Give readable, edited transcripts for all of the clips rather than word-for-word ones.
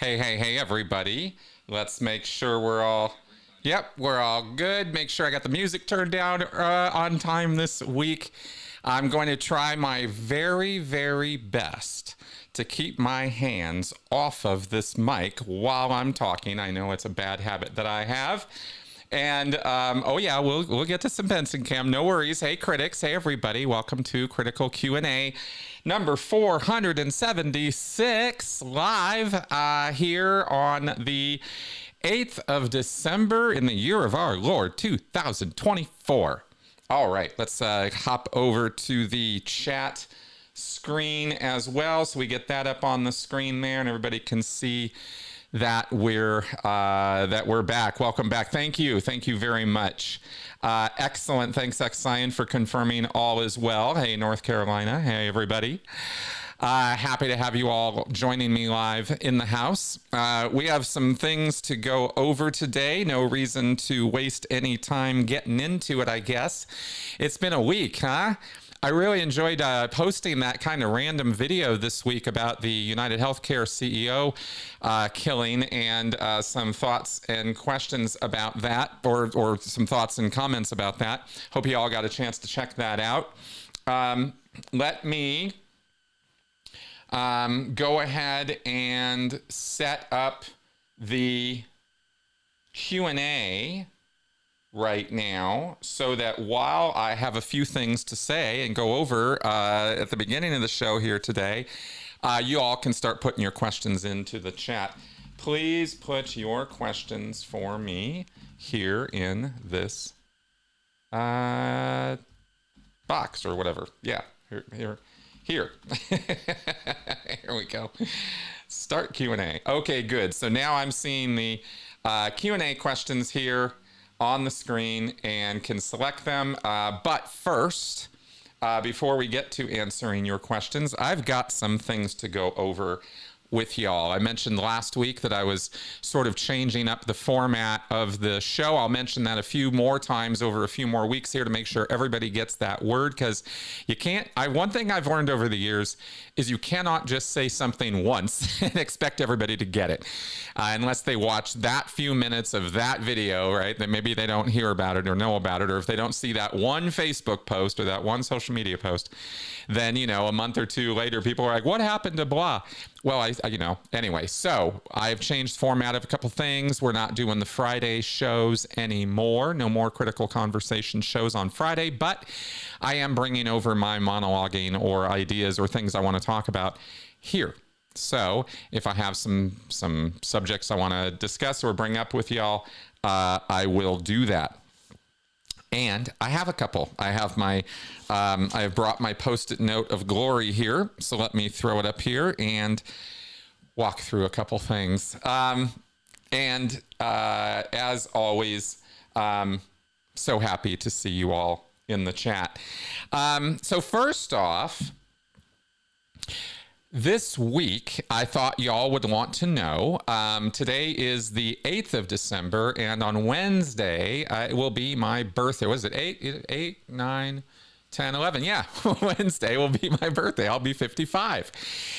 Hey, everybody. Let's make sure we're all, we're all good. Make sure I got the music turned down on time this week. I'm going to try my very, very best to keep my hands off of this mic while I'm talking. I know it's a bad habit that I have. And, we'll get to some Benson Cam. No worries. Hey, critics. Hey, everybody. Welcome to Critical Q&A number 476 live here on the 8th of December in the year of our Lord, 2024. All right, let's hop over to the chat screen as well, so we get that up on the screen there and everybody can see that we're back. Welcome back. Thank you very much. Excellent. Thanks, Xcion, for confirming all is well. Hey, North Carolina. Hey, everybody. Happy to have you all joining me live in the house. We have some things to go over today. No reason to waste any time getting into it, I guess. It's been a week, huh? I really enjoyed posting that kind of random video this week about the United Healthcare CEO killing and some thoughts and questions about that, or some thoughts and comments about that. Hope you all got a chance to check that out. Let me go ahead and set up the Q&A right now, so that while I have a few things to say and go over at the beginning of the show here today, you all can start putting your questions into the chat. Please put your questions for me here in this box or whatever. Yeah, here. Here we go. Start Q&A. Okay, good. So now I'm seeing the Q&A questions here on the screen and can select them. But first, before we get to answering your questions, I've got some things to go over with y'all. I mentioned last week that I was sort of changing up the format of the show. I'll mention that a few more times over a few more weeks here to make sure everybody gets that word, because you can't, one thing I've learned over the years is you cannot just say something once and expect everybody to get it. Unless they watch that few minutes of that video, right? Then maybe they don't hear about it or know about it, or if they don't see that one Facebook post or that one social media post, then, you know, a month or two later, people are like, what happened to blah? Well, anyway, so I've changed format of a couple things. We're not doing the Friday shows anymore. No more Critical Conversation shows on Friday, but I am bringing over my monologuing or ideas or things I want to talk about here. So if I have some subjects I want to discuss or bring up with y'all, I will do that. And I have a couple. I have my, I have brought my Post-it note of glory here. So let me throw it up here and walk through a couple things. As always, so happy to see you all in the chat. So first off, this week, I thought y'all would want to know, today is the 8th of December, and on Wednesday, it will be my birthday. Was it 8, 9, 10, 11? Yeah, Wednesday will be my birthday. I'll be 55.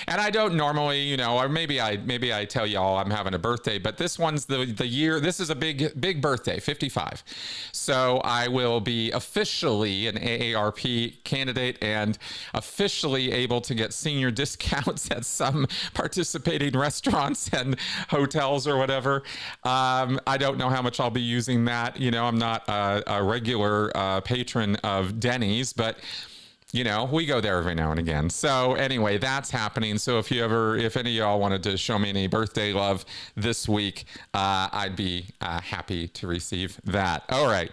And I don't normally, or maybe I tell y'all I'm having a birthday, but this one's the year, this is a big birthday, 55. So I will be officially an AARP candidate and officially able to get senior discounts at some participating restaurants and hotels or whatever. I don't know how much I'll be using that. I'm not a regular patron of Denny's, but we go there every now and again. So anyway, that's happening. So if any of y'all wanted to show me any birthday love this week, I'd be happy to receive that. All right.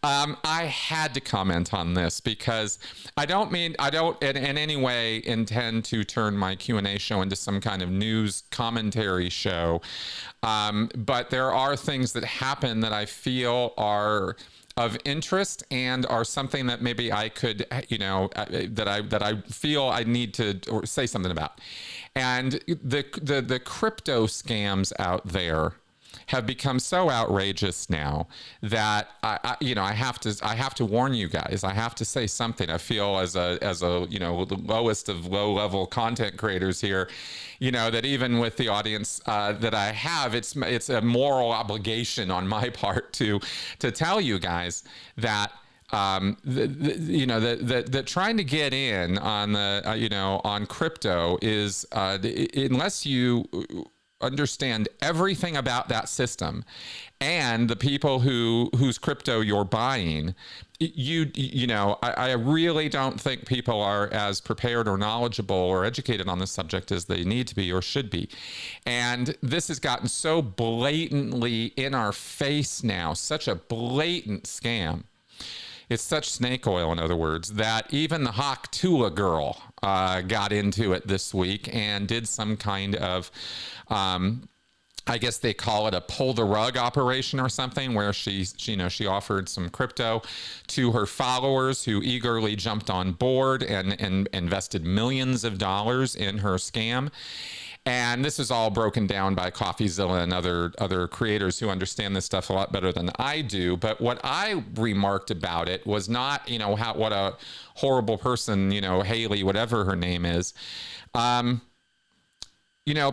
I had to comment on this because I don't in any way intend to turn my Q&A show into some kind of news commentary show. But there are things that happen that I feel are of interest and are something that maybe I could, that I feel I need to say something about. And the crypto scams out there have become so outrageous now that I have to warn you guys. I have to say something. I feel as a the lowest of low-level content creators here, that even with the audience that I have, it's a moral obligation on my part to tell you guys that that trying to get in on the on crypto is unless you understand everything about that system and the people whose crypto you're buying, I really don't think people are as prepared or knowledgeable or educated on the subject as they need to be or should be. And this has gotten so blatantly in our face now, such a blatant scam. It's such snake oil, in other words, that even the Tuah girl got into it this week and did some kind of, I guess they call it a pull the rug operation or something, where she offered some crypto to her followers who eagerly jumped on board and invested millions of dollars in her scam. And this is all broken down by CoffeeZilla and other creators who understand this stuff a lot better than I do. But what I remarked about it was not, what a horrible person, Haley, whatever her name is.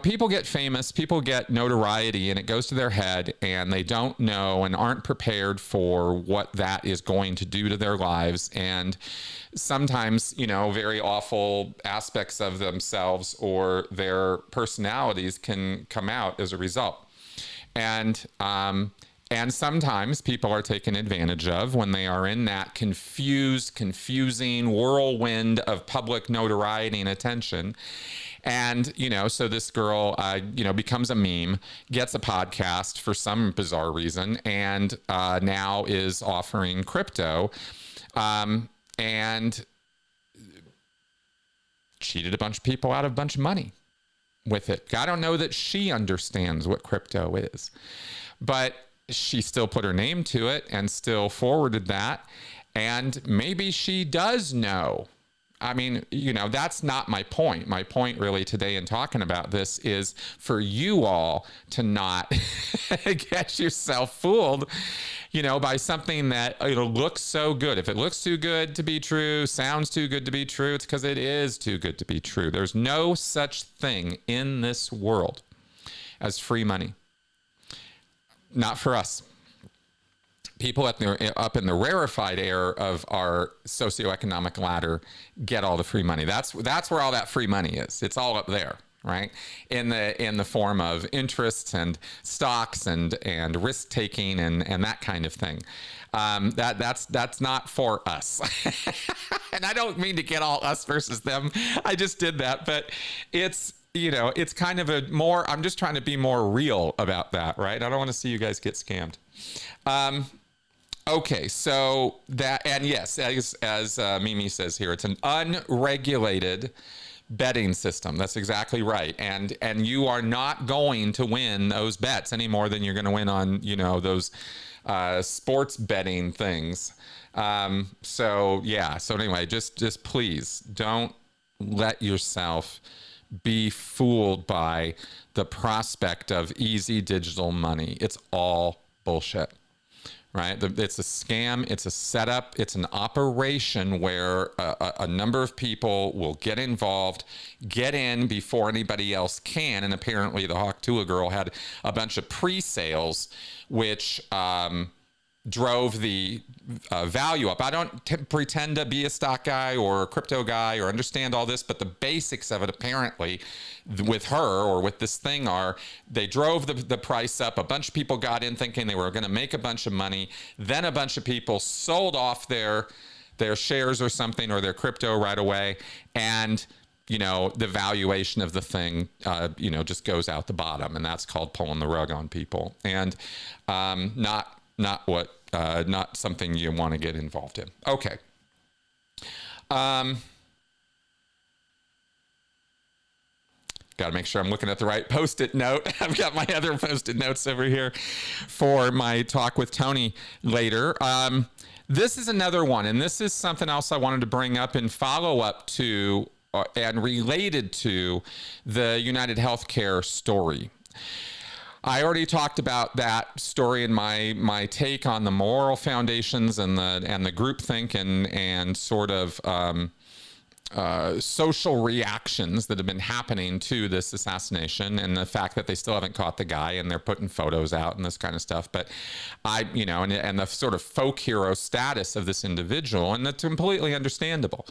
People get famous, people get notoriety, and it goes to their head, and they don't know and aren't prepared for what that is going to do to their lives. And sometimes, very awful aspects of themselves or their personalities can come out as a result. And sometimes people are taken advantage of when they are in that confusing whirlwind of public notoriety and attention. And, so this girl, becomes a meme, gets a podcast for some bizarre reason, and now is offering crypto, and cheated a bunch of people out of a bunch of money with it. I don't know that she understands what crypto is, but she still put her name to it and still forwarded that. And maybe she does know. I mean, that's not my point. My point really today in talking about this is for you all to not get yourself fooled, by something that looks so good. If it looks too good to be true, sounds too good to be true, it's because it is too good to be true. There's no such thing in this world as free money. Not for us. People up in the rarefied air of our socioeconomic ladder get all the free money. That's where all that free money is. It's all up there, right? In the form of interests and stocks and risk taking and that kind of thing. That's not for us. And I don't mean to get all us versus them. I just did that, but it's kind of I'm just trying to be more real about that, right? I don't want to see you guys get scammed. Okay, so that, and yes, as Mimi says here, it's an unregulated betting system. That's exactly right. And you are not going to win those bets any more than you're going to win on, those sports betting things. So anyway, just please don't let yourself be fooled by the prospect of easy digital money. It's all bullshit. Right? It's a scam. It's a setup. It's an operation where a number of people will get involved, get in before anybody else can. And apparently the Tuah girl had a bunch of pre-sales, which drove the value up. I don't pretend to be a stock guy or a crypto guy or understand all this, but the basics of it apparently with her or with this thing they drove the price up. A bunch of people got in thinking they were going to make a bunch of money. Then a bunch of people sold off their shares or something or their crypto right away. And the valuation of the thing, just goes out the bottom, and that's called pulling the rug on people. And not something you want to get involved in. Okay. Got to make sure I'm looking at the right Post-it note. I've got my other Post-it notes over here for my talk with Tony later. This is another one, and this is something else I wanted to bring up in follow-up to and related to the United Healthcare story. I already talked about that story in my take on the moral foundations and the groupthink and sort of social reactions that have been happening to this assassination, and the fact that they still haven't caught the guy and they're putting photos out and this kind of stuff. But and the sort of folk hero status of this individual, and that's completely understandable.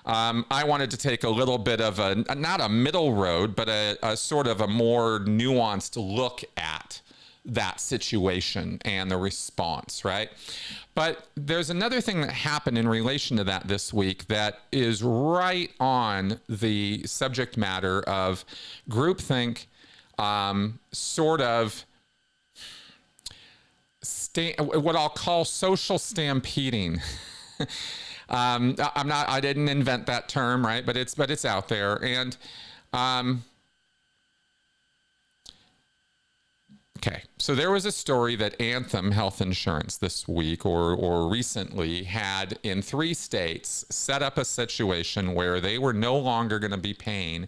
I wanted to take a little bit of not a middle road, but a sort of a more nuanced look at that situation and the response, right? But there's another thing that happened in relation to that this week that is right on the subject matter of groupthink, sort of what I'll call social stampeding. I didn't invent that term, right? But it's out there. And okay, so there was a story that Anthem Health Insurance this week or recently had in 3 states set up a situation where they were no longer going to be paying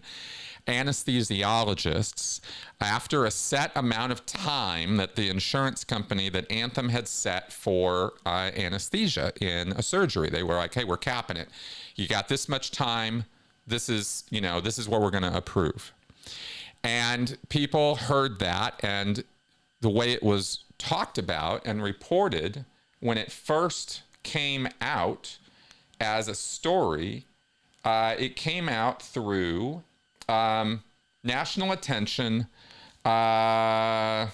anesthesiologists after a set amount of time that the insurance company that Anthem had set for anesthesia in a surgery. They were like, hey, we're capping it. You got this much time. This is what we're going to approve. And people heard that, and the way it was talked about and reported when it first came out as a story, it came out through national attention, a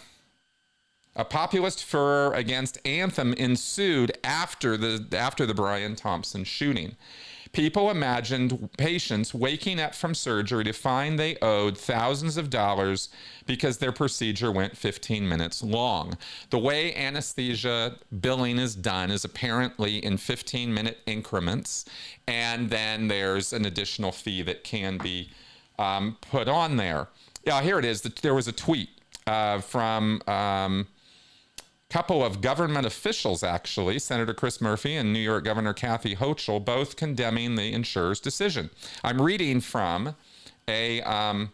populist furor against Anthem ensued after the Brian Thompson shooting. People imagined patients waking up from surgery to find they owed thousands of dollars because their procedure went 15 minutes long. The way anesthesia billing is done is apparently in 15-minute increments, and then there's an additional fee that can be put on there. Yeah, here it is. There was a tweet from couple of government officials, actually, Senator Chris Murphy and New York Governor Kathy Hochul, both condemning the insurer's decision. I'm reading from a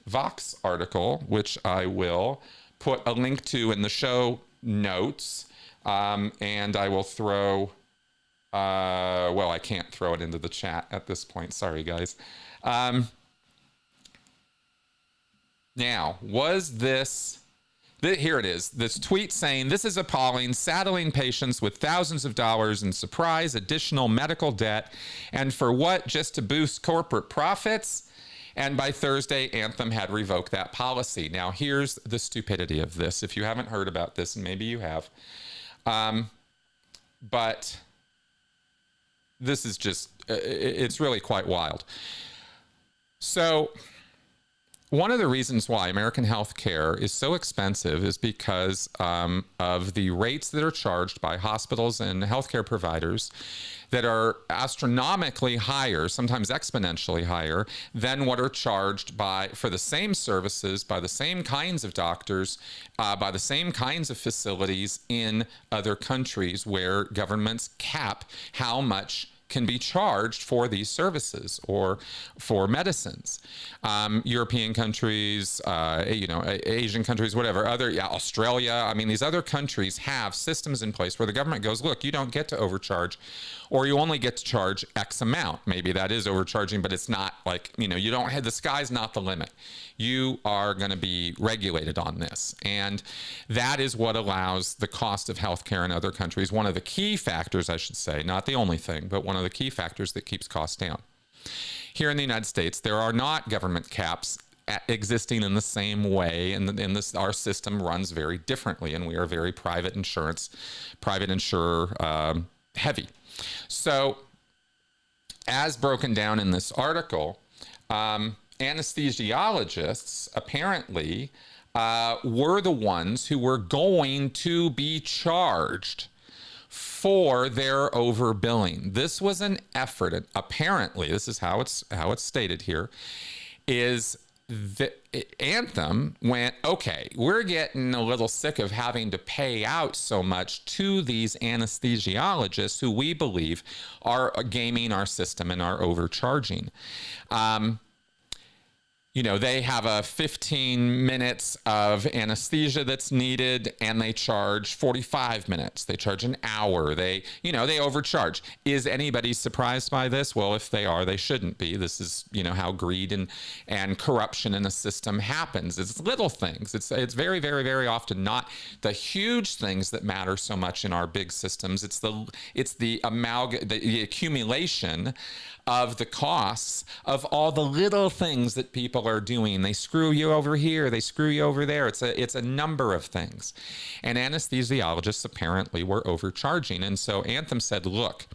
Vox article, which I will put a link to in the show notes, and I will throw, well, I can't throw it into the chat at this point. Sorry, guys. Now, was this... Here it is. This tweet saying, "This is appalling, saddling patients with thousands of dollars in surprise additional medical debt. And for what? Just to boost corporate profits?" And by Thursday, Anthem had revoked that policy. Now, here's the stupidity of this. If you haven't heard about this, and maybe you have, but this is just, it's really quite wild. So... one of the reasons why American health care is so expensive is because of the rates that are charged by hospitals and healthcare providers that are astronomically higher, sometimes exponentially higher, than what are charged for the same services, by the same kinds of doctors, by the same kinds of facilities in other countries where governments cap how much can be charged for these services or for medicines. European countries, Asian countries, whatever, Australia, I mean, these other countries have systems in place where the government goes, look, you don't get to overcharge, or you only get to charge X amount. Maybe that is overcharging, but it's not like, you don't have, the sky's not the limit. You are going to be regulated on this. And that is what allows the cost of healthcare in other countries. One of the key factors, I should say, not the only thing, but one of the key factors that keeps costs down. Here in the United States, there are not government caps existing in the same way, and our system runs very differently, and we are very private insurer heavy. So, as broken down in this article, anesthesiologists apparently were the ones who were going to be charged for their overbilling. This was an effort, and apparently, this is how it's stated here, is that Anthem went, okay, we're getting a little sick of having to pay out so much to these anesthesiologists who we believe are gaming our system and are overcharging. they have a 15 minutes of anesthesia that's needed and they charge 45 minutes. They charge an hour. They overcharge. Is anybody surprised by this? Well, if they are, they shouldn't be. This is, how greed and corruption in the system happens. It's little things. It's very, very, very often not the huge things that matter so much in our big systems. It's the accumulation of the costs of all the little things that people are doing. They screw you over here, they screw you over there. It's a number of things. And anesthesiologists apparently were overcharging. And so Anthem said, look,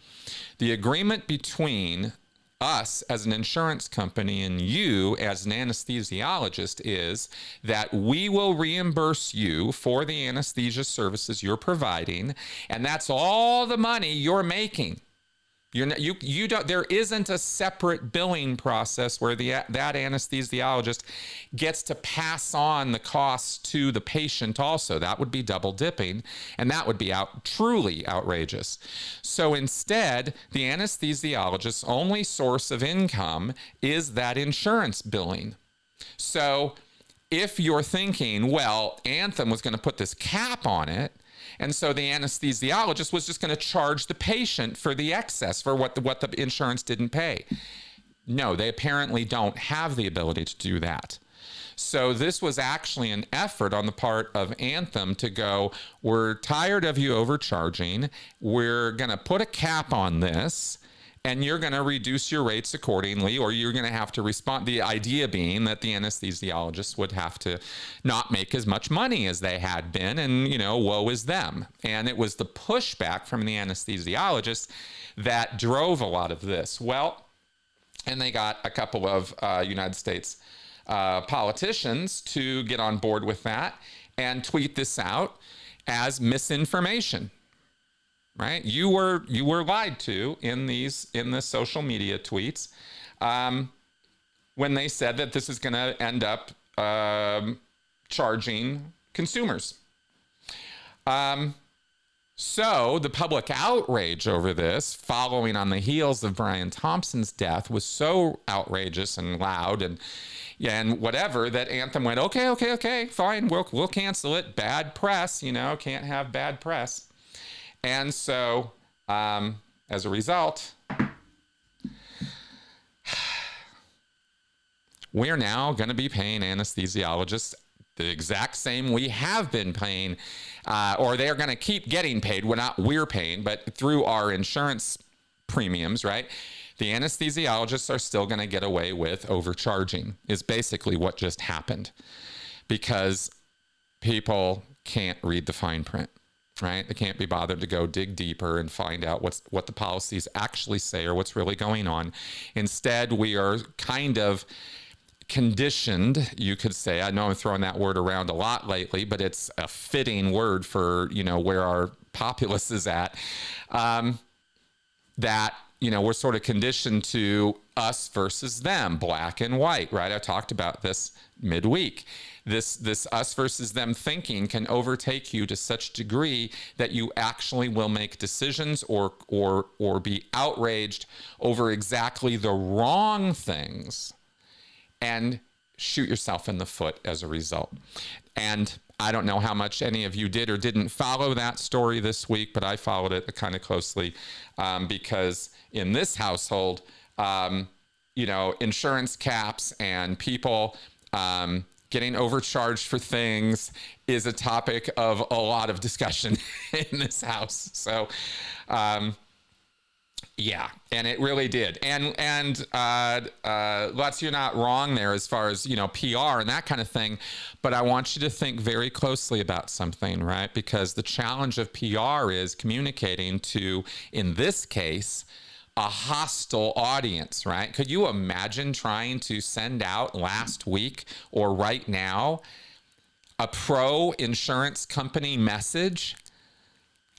the agreement between us as an insurance company and you as an anesthesiologist is that we will reimburse you for the anesthesia services you're providing, and that's all the money you're making. You don't. There isn't a separate billing process where that anesthesiologist gets to pass on the costs to the patient. Also, that would be double dipping, and that would be truly outrageous. So instead, the anesthesiologist's only source of income is that insurance billing. So if you're thinking, well, Anthem was going to put this cap on it, and so the anesthesiologist was just going to charge the patient for the excess, for what the insurance didn't pay. No, they apparently don't have the ability to do that. So this was actually an effort on the part of Anthem to go, we're tired of you overcharging. We're going to put a cap on this, and you're going to reduce your rates accordingly, or you're going to have to respond. The idea being that the anesthesiologists would have to not make as much money as they had been, and, woe is them. And it was the pushback from the anesthesiologists that drove a lot of this. Well, and they got a couple of United States politicians to get on board with that and tweet this out as misinformation. Right? You were lied to in the social media tweets when they said that this is going to end up charging consumers. So the public outrage over this, following on the heels of Brian Thompson's death, was so outrageous and loud and whatever that Anthem went, okay, fine, we'll cancel it. Bad press, can't have bad press. And so, as a result, we're now going to be paying anesthesiologists the exact same we have been paying, or they're going to keep getting paid. We're paying, but through our insurance premiums, right? The anesthesiologists are still going to get away with overcharging, is basically what just happened, because people can't read the fine print. Right? They can't be bothered to go dig deeper and find out what the policies actually say or what's really going on. Instead, we are kind of conditioned, you could say. I know I'm throwing that word around a lot lately, but it's a fitting word for, where our populace is at. That, we're sort of conditioned to us versus them, black and white, right? I talked about this midweek. This us versus them thinking can overtake you to such degree that you actually will make decisions or be outraged over exactly the wrong things and shoot yourself in the foot as a result. And I don't know how much any of you did or didn't follow that story this week, but I followed it kind of closely because in this household, insurance caps and people getting overcharged for things is a topic of a lot of discussion in this house. So, yeah, and it really did. And Lutz, you're not wrong there as far as, PR and that kind of thing. But I want you to think very closely about something, right? Because the challenge of PR is communicating to, in this case, a hostile audience, right? Could you imagine trying to send out last week or right now a pro-insurance company message?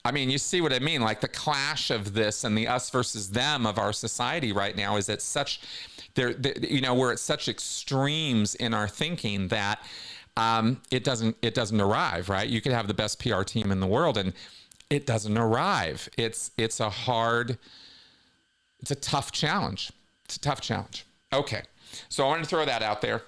I mean, you see what I mean? Like the clash of this and the us versus them of our society right now is at such, we're at such extremes in our thinking that it doesn't arrive, right? You could have the best PR team in the world and it doesn't arrive. It's a tough challenge. It's a tough challenge. Okay. So I wanted to throw that out there.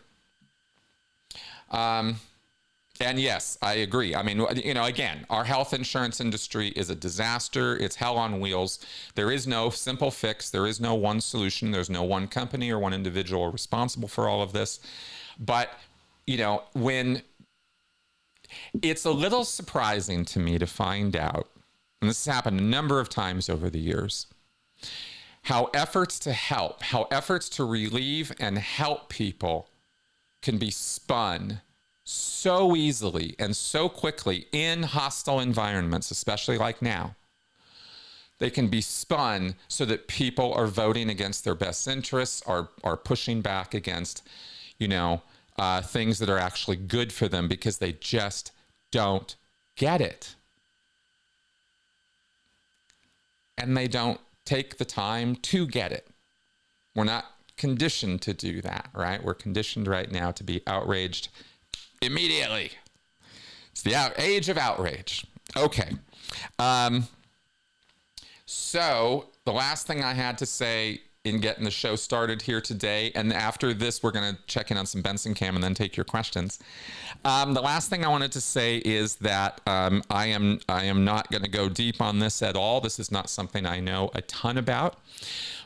And yes, I agree. I mean, again, our health insurance industry is a disaster. It's hell on wheels. There is no simple fix. There is no one solution. There's no one company or one individual responsible for all of this. But, when it's a little surprising to me to find out, and this has happened a number of times over the years, how efforts to help, how efforts to relieve and help people can be spun so easily and so quickly in hostile environments, especially like now. They can be spun so that people are voting against their best interests, are pushing back against, things that are actually good for them because they just don't get it. And they don't take the time to get it. We're not conditioned to do that, right? We're conditioned right now to be outraged immediately. It's the age of outrage. Okay. So the last thing I had to say in getting the show started here today, and after this, we're going to check in on some Benson Cam and then take your questions. The last thing I wanted to say is that I am not going to go deep on this at all. This is not something I know a ton about.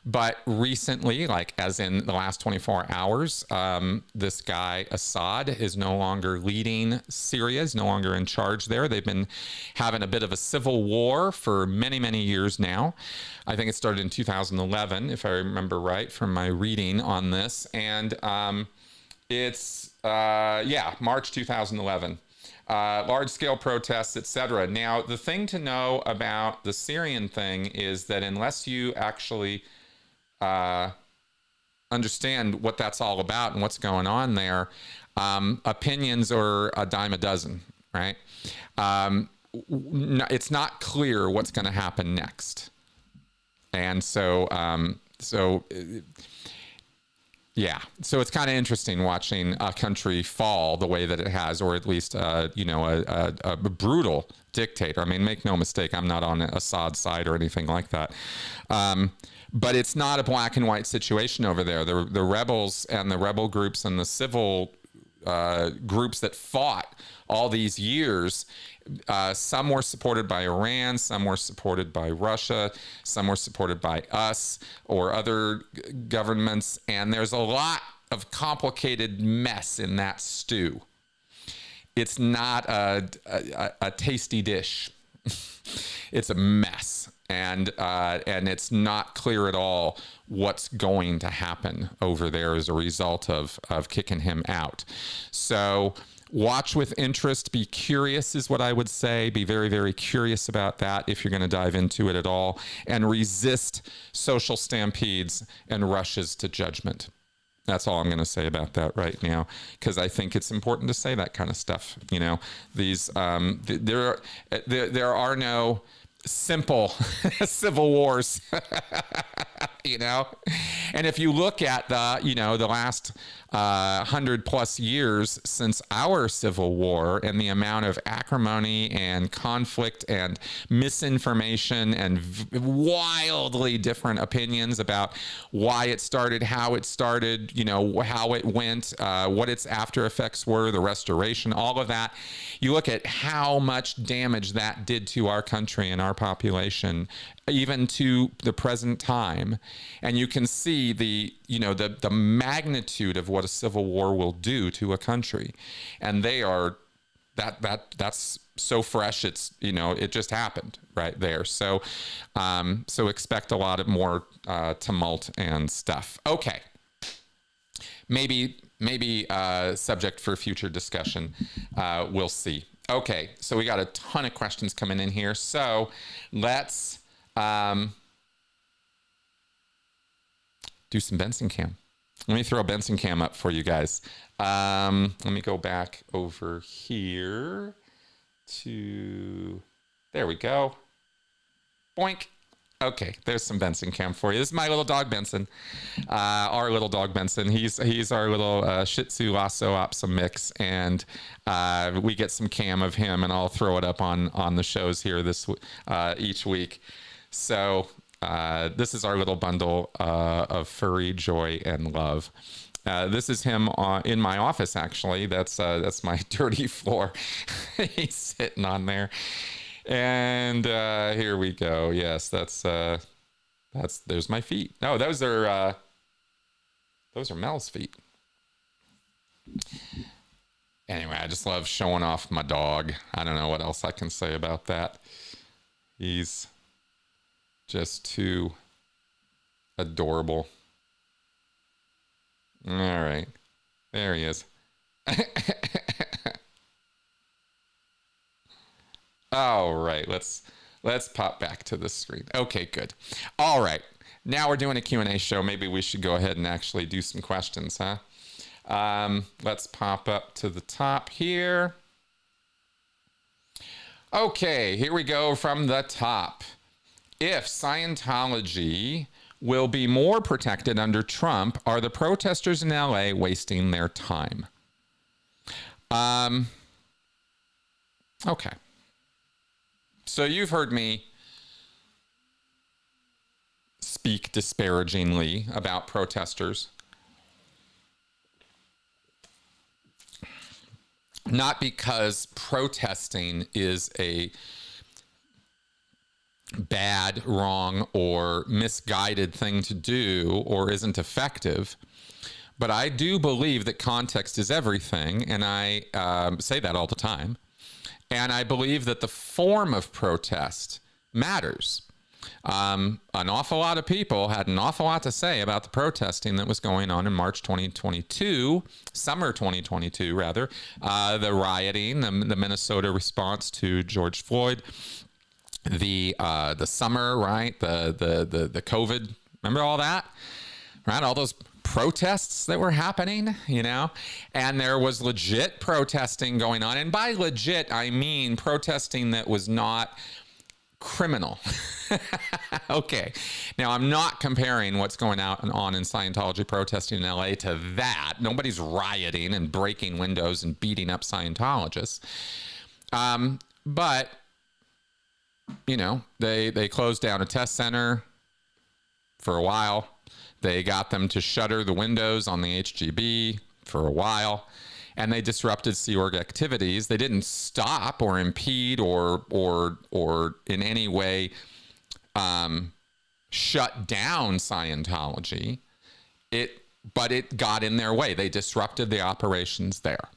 But recently, like as in the last 24 hours, this guy, Assad, is no longer leading Syria, is no longer in charge there. They've been having a bit of a civil war for many, many years now. I think it started in 2011, if I remember right, from my reading on this. And it's, March 2011. Large-scale protests, etc. Now, the thing to know about the Syrian thing is that unless you actually understand what that's all about and what's going on there, opinions are a dime a dozen, right? It's not clear what's going to happen next. And so it's kind of interesting watching a country fall the way that it has, or at least, a brutal dictator. I mean, make no mistake, I'm not on Assad's side or anything like that. But it's not a black and white situation over there. The rebels and the rebel groups and the civil groups that fought all these years, some were supported by Iran, some were supported by Russia, some were supported by us or other governments. And there's a lot of complicated mess in that stew. It's not a tasty dish. It's a mess. And it's not clear at all what's going to happen over there as a result of kicking him out. So watch with interest, be curious is what I would say. Be very, very curious about that if you're going to dive into it at all, and resist social stampedes and rushes to judgment. That's all I'm going to say about that right now, because I think it's important to say that kind of stuff. These there are no simple civil wars, and if you look at the last 100+ years since our civil war, and the amount of acrimony and conflict and misinformation and wildly different opinions about why it started, how it started, how it went, what its after effects were, the restoration, all of that. You look at how much damage that did to our country and our population, even to the present time, and you can see the magnitude of what a civil war will do to a country. And they are that's so fresh, it's it just happened right there. So expect a lot of more tumult and stuff. Okay, maybe subject for future discussion. We'll see. Okay, so we got a ton of questions coming in here, so let's do some Benson Cam. Let me throw a Benson Cam up for you guys. Let me go back over here to, there we go. Boink. Okay, there's some Benson Cam for you. This is my little dog Benson, our little dog Benson. He's our little Shih Tzu Lhasa Apso mix, and we get some cam of him, and I'll throw it up on the shows here each week. So this is our little bundle of furry joy and love. This is him in my office, actually. That's my dirty floor. He's sitting on there. And here we go. Yes, there's my feet. No, those are Mel's feet. Anyway, I just love showing off my dog. I don't know what else I can say about that. He's just too adorable. All right. There he is. All right. Let's pop back to the screen. Okay, good. All right. Now we're doing a Q&A show. Maybe we should go ahead and actually do some questions, huh? Let's pop up to the top here. Okay, here we go from the top. If Scientology will be more protected under Trump, are the protesters in LA wasting their time? Okay. So you've heard me speak disparagingly about protesters. Not because protesting is a bad, wrong, or misguided thing to do or isn't effective, but I do believe that context is everything, and I say that all the time. And I believe that the form of protest matters. An awful lot of people had an awful lot to say about the protesting that was going on in March 2022, summer 2022, rather. The rioting, the Minnesota response to George Floyd, the summer, right? The COVID, remember all that? Right? All those protests that were happening, you know, and there was legit protesting going on. And by legit, I mean protesting that was not criminal. Okay. Now, I'm not comparing what's going on in Scientology protesting in LA to that. Nobody's rioting and breaking windows and beating up Scientologists. But, you know, they closed down a test center for a while. They got them to shutter the windows on the HGB for a while, and they disrupted Sea Org activities. They didn't stop or impede or in any way shut down Scientology. But it got in their way. They disrupted the operations there.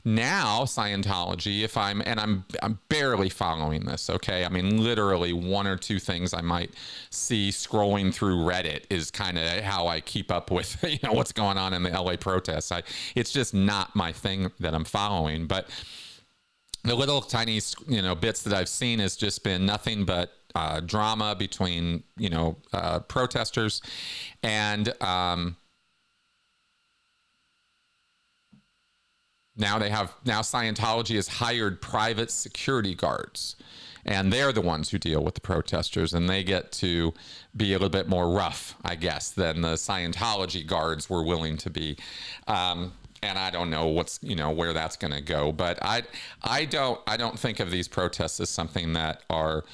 Now Scientology, I'm barely following this, okay? I mean, literally one or two things I might see scrolling through Reddit is kind of how I keep up with, you know, what's going on in the LA protests. It's just not my thing that I'm following. But the little tiny, you know, bits that I've seen has just been nothing but drama between, you know, protesters and Now Scientology has hired private security guards, and they're the ones who deal with the protesters, and they get to be a little bit more rough, I guess, than the Scientology guards were willing to be. And I don't know where that's going to go, but I don't think of these protests as something that are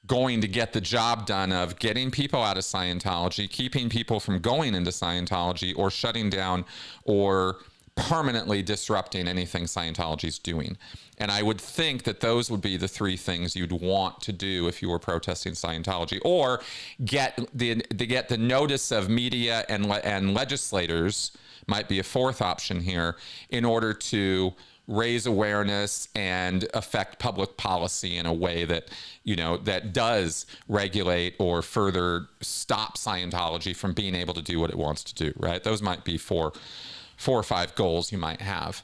going to get the job done of getting people out of Scientology, keeping people from going into Scientology, or shutting down or permanently disrupting anything Scientology's doing. And I would think that those would be the three things you'd want to do if you were protesting Scientology, or get the notice of media and legislators might be a fourth option here, in order to raise awareness and affect public policy in a way that, you know, that does regulate or further stop Scientology from being able to do what it wants to do, right? Those might be four or five goals you might have.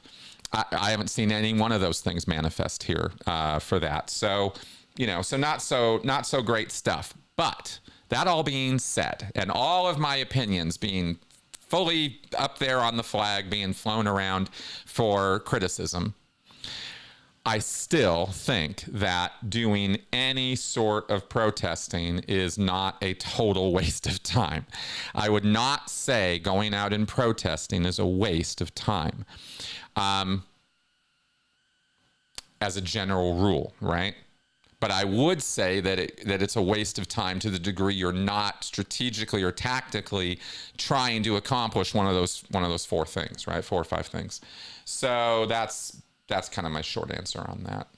I haven't seen any one of those things manifest here for that. So, you know, so not so great stuff. But that all being said, and all of my opinions being fully up there on the flag, being flown around for criticism, I still think that doing any sort of protesting is not a total waste of time. I would not say going out and protesting is a waste of time, as a general rule, right? But I would say that it's a waste of time to the degree you're not strategically or tactically trying to accomplish one of those four things, right? 4 or 5 things. So that's kind of my short answer on that.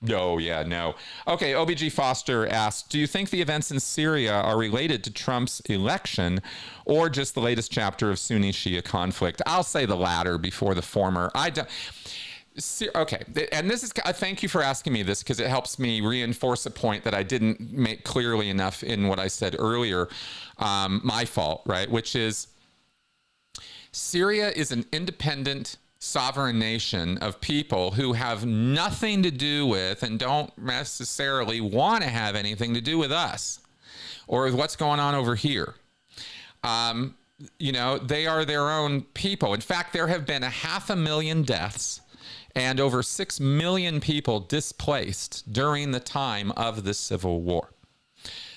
No, yeah, no. Okay, OBG Foster asks, do you think the events in Syria are related to Trump's election or just the latest chapter of Sunni-Shia conflict? I'll say the latter before the former. I don't... Okay, and this is, thank you for asking me this because it helps me reinforce a point that I didn't make clearly enough in what I said earlier. My fault, right? Which is Syria is an independent sovereign nation of people who have nothing to do with and don't necessarily want to have anything to do with us or with what's going on over here. You know, they are their own people. In fact, there have been 500,000 deaths and over 6 million people displaced during the time of the Civil War.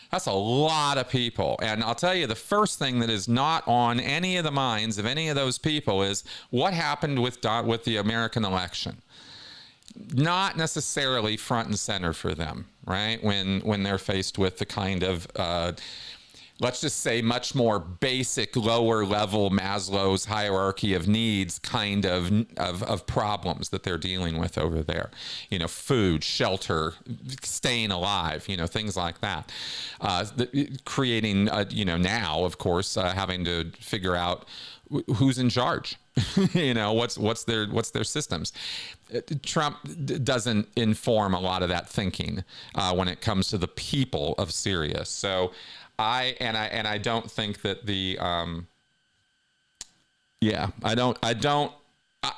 That's a lot of people. And I'll tell you, the first thing that is not on any of the minds of any of those people is what happened with the American election. Not necessarily front and center for them, right? When they're faced with the kind of, let's just say, much more basic, lower level Maslow's hierarchy of needs kind of problems that they're dealing with over there. You know, food, shelter, staying alive, you know, things like that. Creating, you know, now, of course, having to figure out who's in charge. You know, what's their systems. Trump doesn't inform a lot of that thinking when it comes to the people of Syria. So I don't think that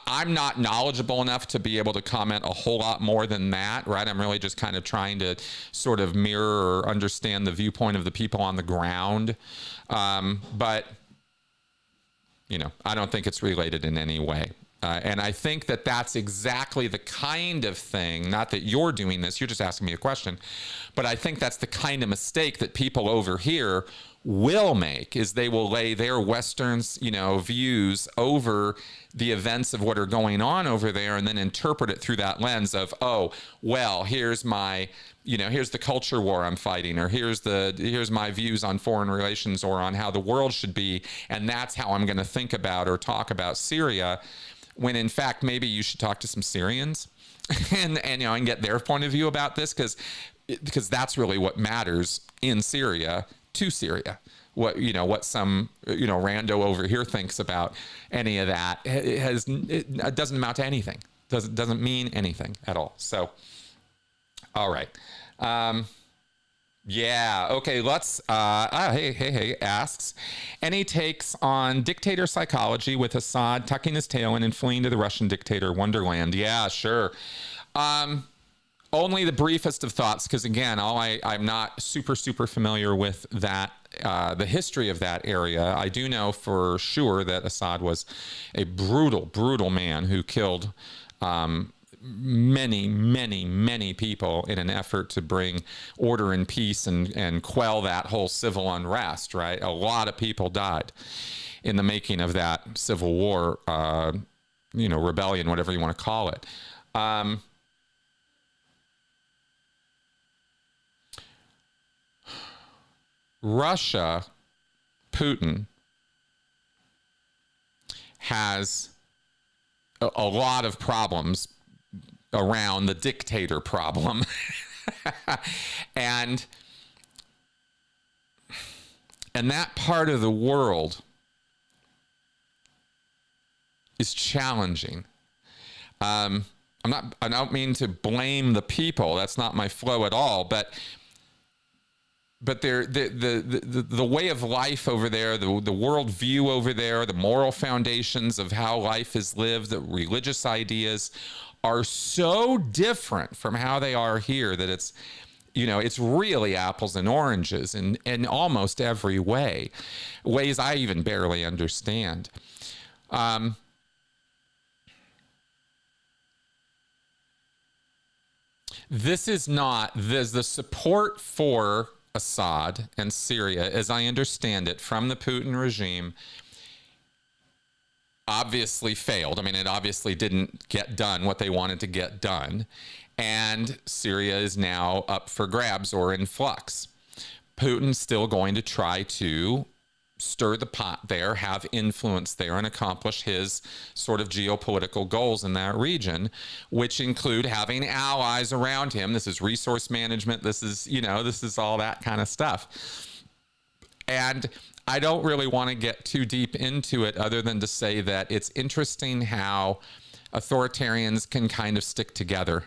I'm not knowledgeable enough to be able to comment a whole lot more than that, right? I'm really just kind of trying to sort of mirror or understand the viewpoint of the people on the ground. But, you know, I don't think it's related in any way. And I think that that's exactly the kind of thing, not that you're doing this, you're just asking me a question, but I think that's the kind of mistake that people over here will make, is they will lay their Western, you know, views over the events of what are going on over there and then interpret it through that lens of, oh, well, here's my, you know, here's the culture war I'm fighting, or here's my views on foreign relations or on how the world should be, and that's how I'm going to think about or talk about Syria. When in fact, maybe you should talk to some Syrians and you know, and get their point of view about this, because that's really what matters in Syria to Syria. What some, you know, rando over here thinks about any of that, it doesn't amount to anything. Doesn't mean anything at all. So, all right. Yeah. Okay. Let's. Hey. Asks, any takes on dictator psychology with Assad tucking his tail in and fleeing to the Russian dictator Wonderland? Yeah, sure. Only the briefest of thoughts, because again, I'm not super familiar with that, the history of that area. I do know for sure that Assad was a brutal man who killed many people in an effort to bring order and peace and quell that whole civil unrest, right? A lot of people died in the making of that civil war, you know, rebellion, whatever you want to call it. Russia, Putin, has a lot of problems around the dictator problem. and that part of the world is challenging. I don't mean to blame the people. That's not my flow at all, but the way of life over there, the world view over there, the moral foundations of how life is lived, the religious ideas are so different from how they are here that it's, you know, it's really apples and oranges in almost every way, ways I even barely understand. This is not, there's the support for Assad and Syria, as I understand it, from the Putin regime, obviously failed. I mean, it obviously didn't get done what they wanted to get done. And Syria is now up for grabs or in flux. Putin's still going to try to stir the pot there, have influence there, and accomplish his sort of geopolitical goals in that region, which include having allies around him. This is resource management. This is, this is all that kind of stuff. And I don't really want to get too deep into it other than to say that it's interesting how authoritarians can kind of stick together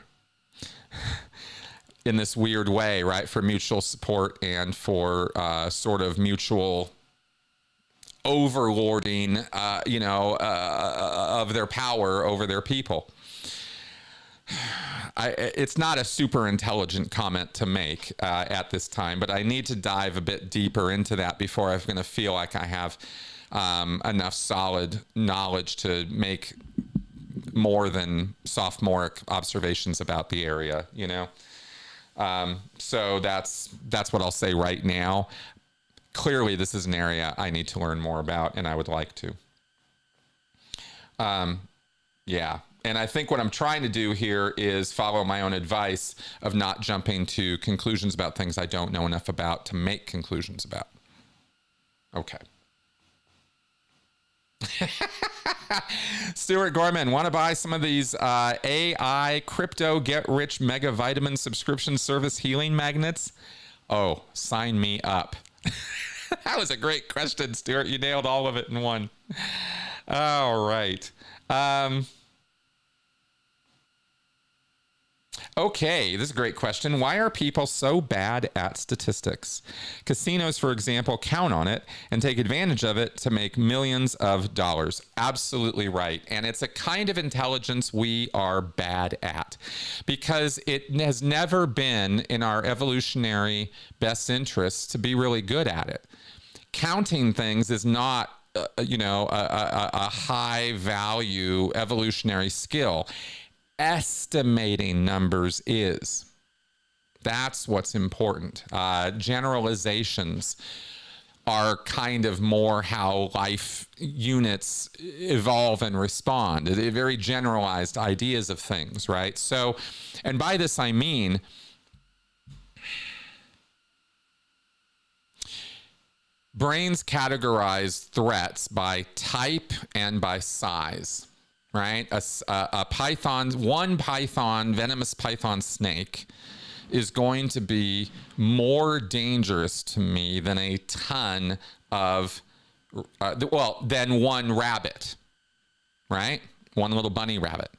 in this weird way, right? For mutual support and for sort of mutual overlording, of their power over their people. It's not a super intelligent comment to make at this time, but I need to dive a bit deeper into that before I'm going to feel like I have enough solid knowledge to make more than sophomoric observations about the area, So that's what I'll say right now. Clearly, this is an area I need to learn more about, and I would like to. Yeah. And I think what I'm trying to do here is follow my own advice of not jumping to conclusions about things I don't know enough about to make conclusions about. Okay. Stuart Gorman, want to buy some of these AI crypto get rich mega vitamin subscription service healing magnets? Oh, sign me up. That was a great question, Stuart. You nailed all of it in one. All right. Okay, this is a great question. Why are people so bad at statistics? Casinos, for example, count on it and take advantage of it to make millions of dollars. Absolutely right. And it's a kind of intelligence we are bad at because it has never been in our evolutionary best interests to be really good at it. Counting things is not a high value evolutionary skill. Estimating numbers is. That's what's important. Generalizations are kind of more how life units evolve and respond. They're very generalized ideas of things, right? So, and by this I mean, brains categorize threats by type and by size. Right? A python, one python, venomous python snake is going to be more dangerous to me than a ton of, than one rabbit, right? One little bunny rabbit.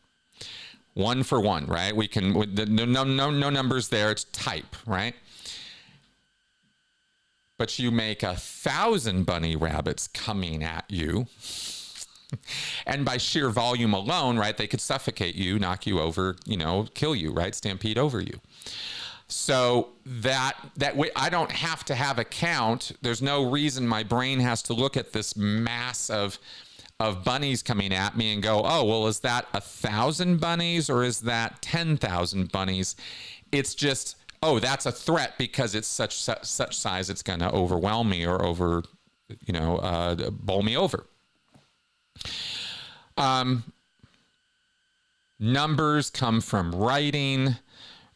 One for one, right? We can, no numbers there, it's type, right? But you make 1,000 bunny rabbits coming at you, and by sheer volume alone, right, they could suffocate you, knock you over, kill you, right, stampede over you. So that way, I don't have to have a count. There's no reason my brain has to look at this mass of bunnies coming at me and go, oh, well, is that 1,000 bunnies or is that 10,000 bunnies? It's just, oh, that's a threat because it's such size it's going to overwhelm me or bowl me over. Numbers come from writing,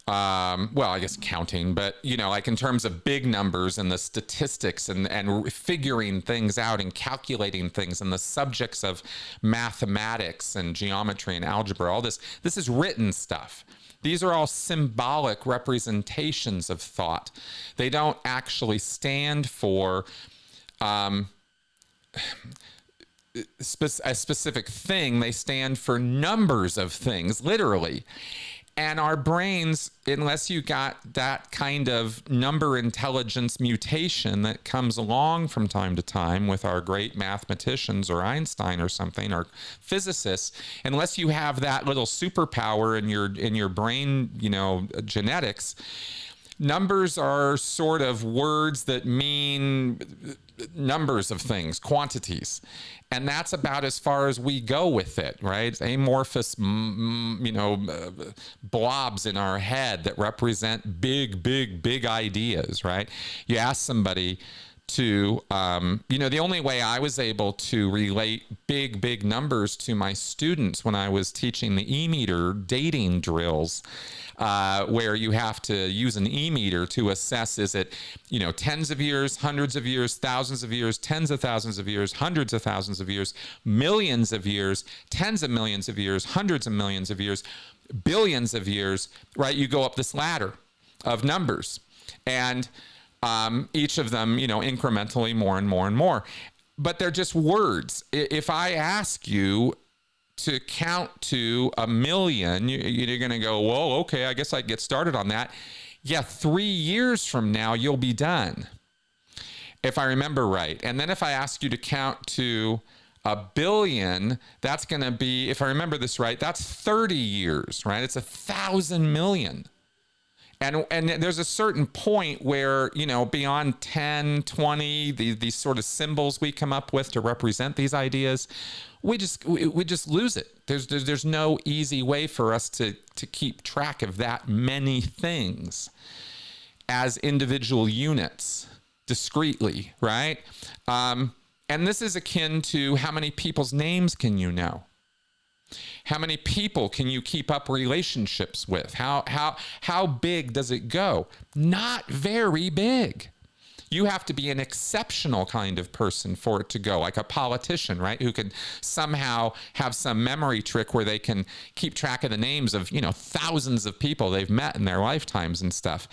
I guess counting, but like in terms of big numbers and the statistics and figuring things out and calculating things and the subjects of mathematics and geometry and algebra, all this is written stuff. These are all symbolic representations of thought. They don't actually stand for a specific thing. They stand for numbers of things, literally. And our brains, unless you got that kind of number intelligence mutation that comes along from time to time with our great mathematicians or Einstein or something, or physicists, unless you have that little superpower in your brain, genetics, numbers are sort of words that mean numbers of things, quantities. And that's about as far as we go with it, right? It's amorphous, blobs in our head that represent big ideas, right? You ask somebody to, the only way I was able to relate big numbers to my students when I was teaching the e-meter dating drills, where you have to use an e-meter to assess, is it, tens of years, hundreds of years, thousands of years, tens of thousands of years, hundreds of thousands of years, millions of years, tens of millions of years, hundreds of millions of years, billions of years, right? You go up this ladder of numbers, and each of them, incrementally more and more and more. But they're just words. If I ask you to count to 1 million, you're going to go, whoa, okay, I guess I'd get started on that. Yeah, 3 years from now, you'll be done, if I remember right. And then if I ask you to count to 1 billion, that's going to be, if I remember this right, that's 30 years, right? It's 1,000 million. And there's a certain point where, beyond 10, 20, these sort of symbols we come up with to represent these ideas, we just lose it. There's no easy way for us to keep track of that many things as individual units discreetly, right? And this is akin to how many people's names can you know? How many people can you keep up relationships with? How big does it go? Not very big. You have to be an exceptional kind of person for it to go, like a politician, right? Who can somehow have some memory trick where they can keep track of the names of, thousands of people they've met in their lifetimes and stuff.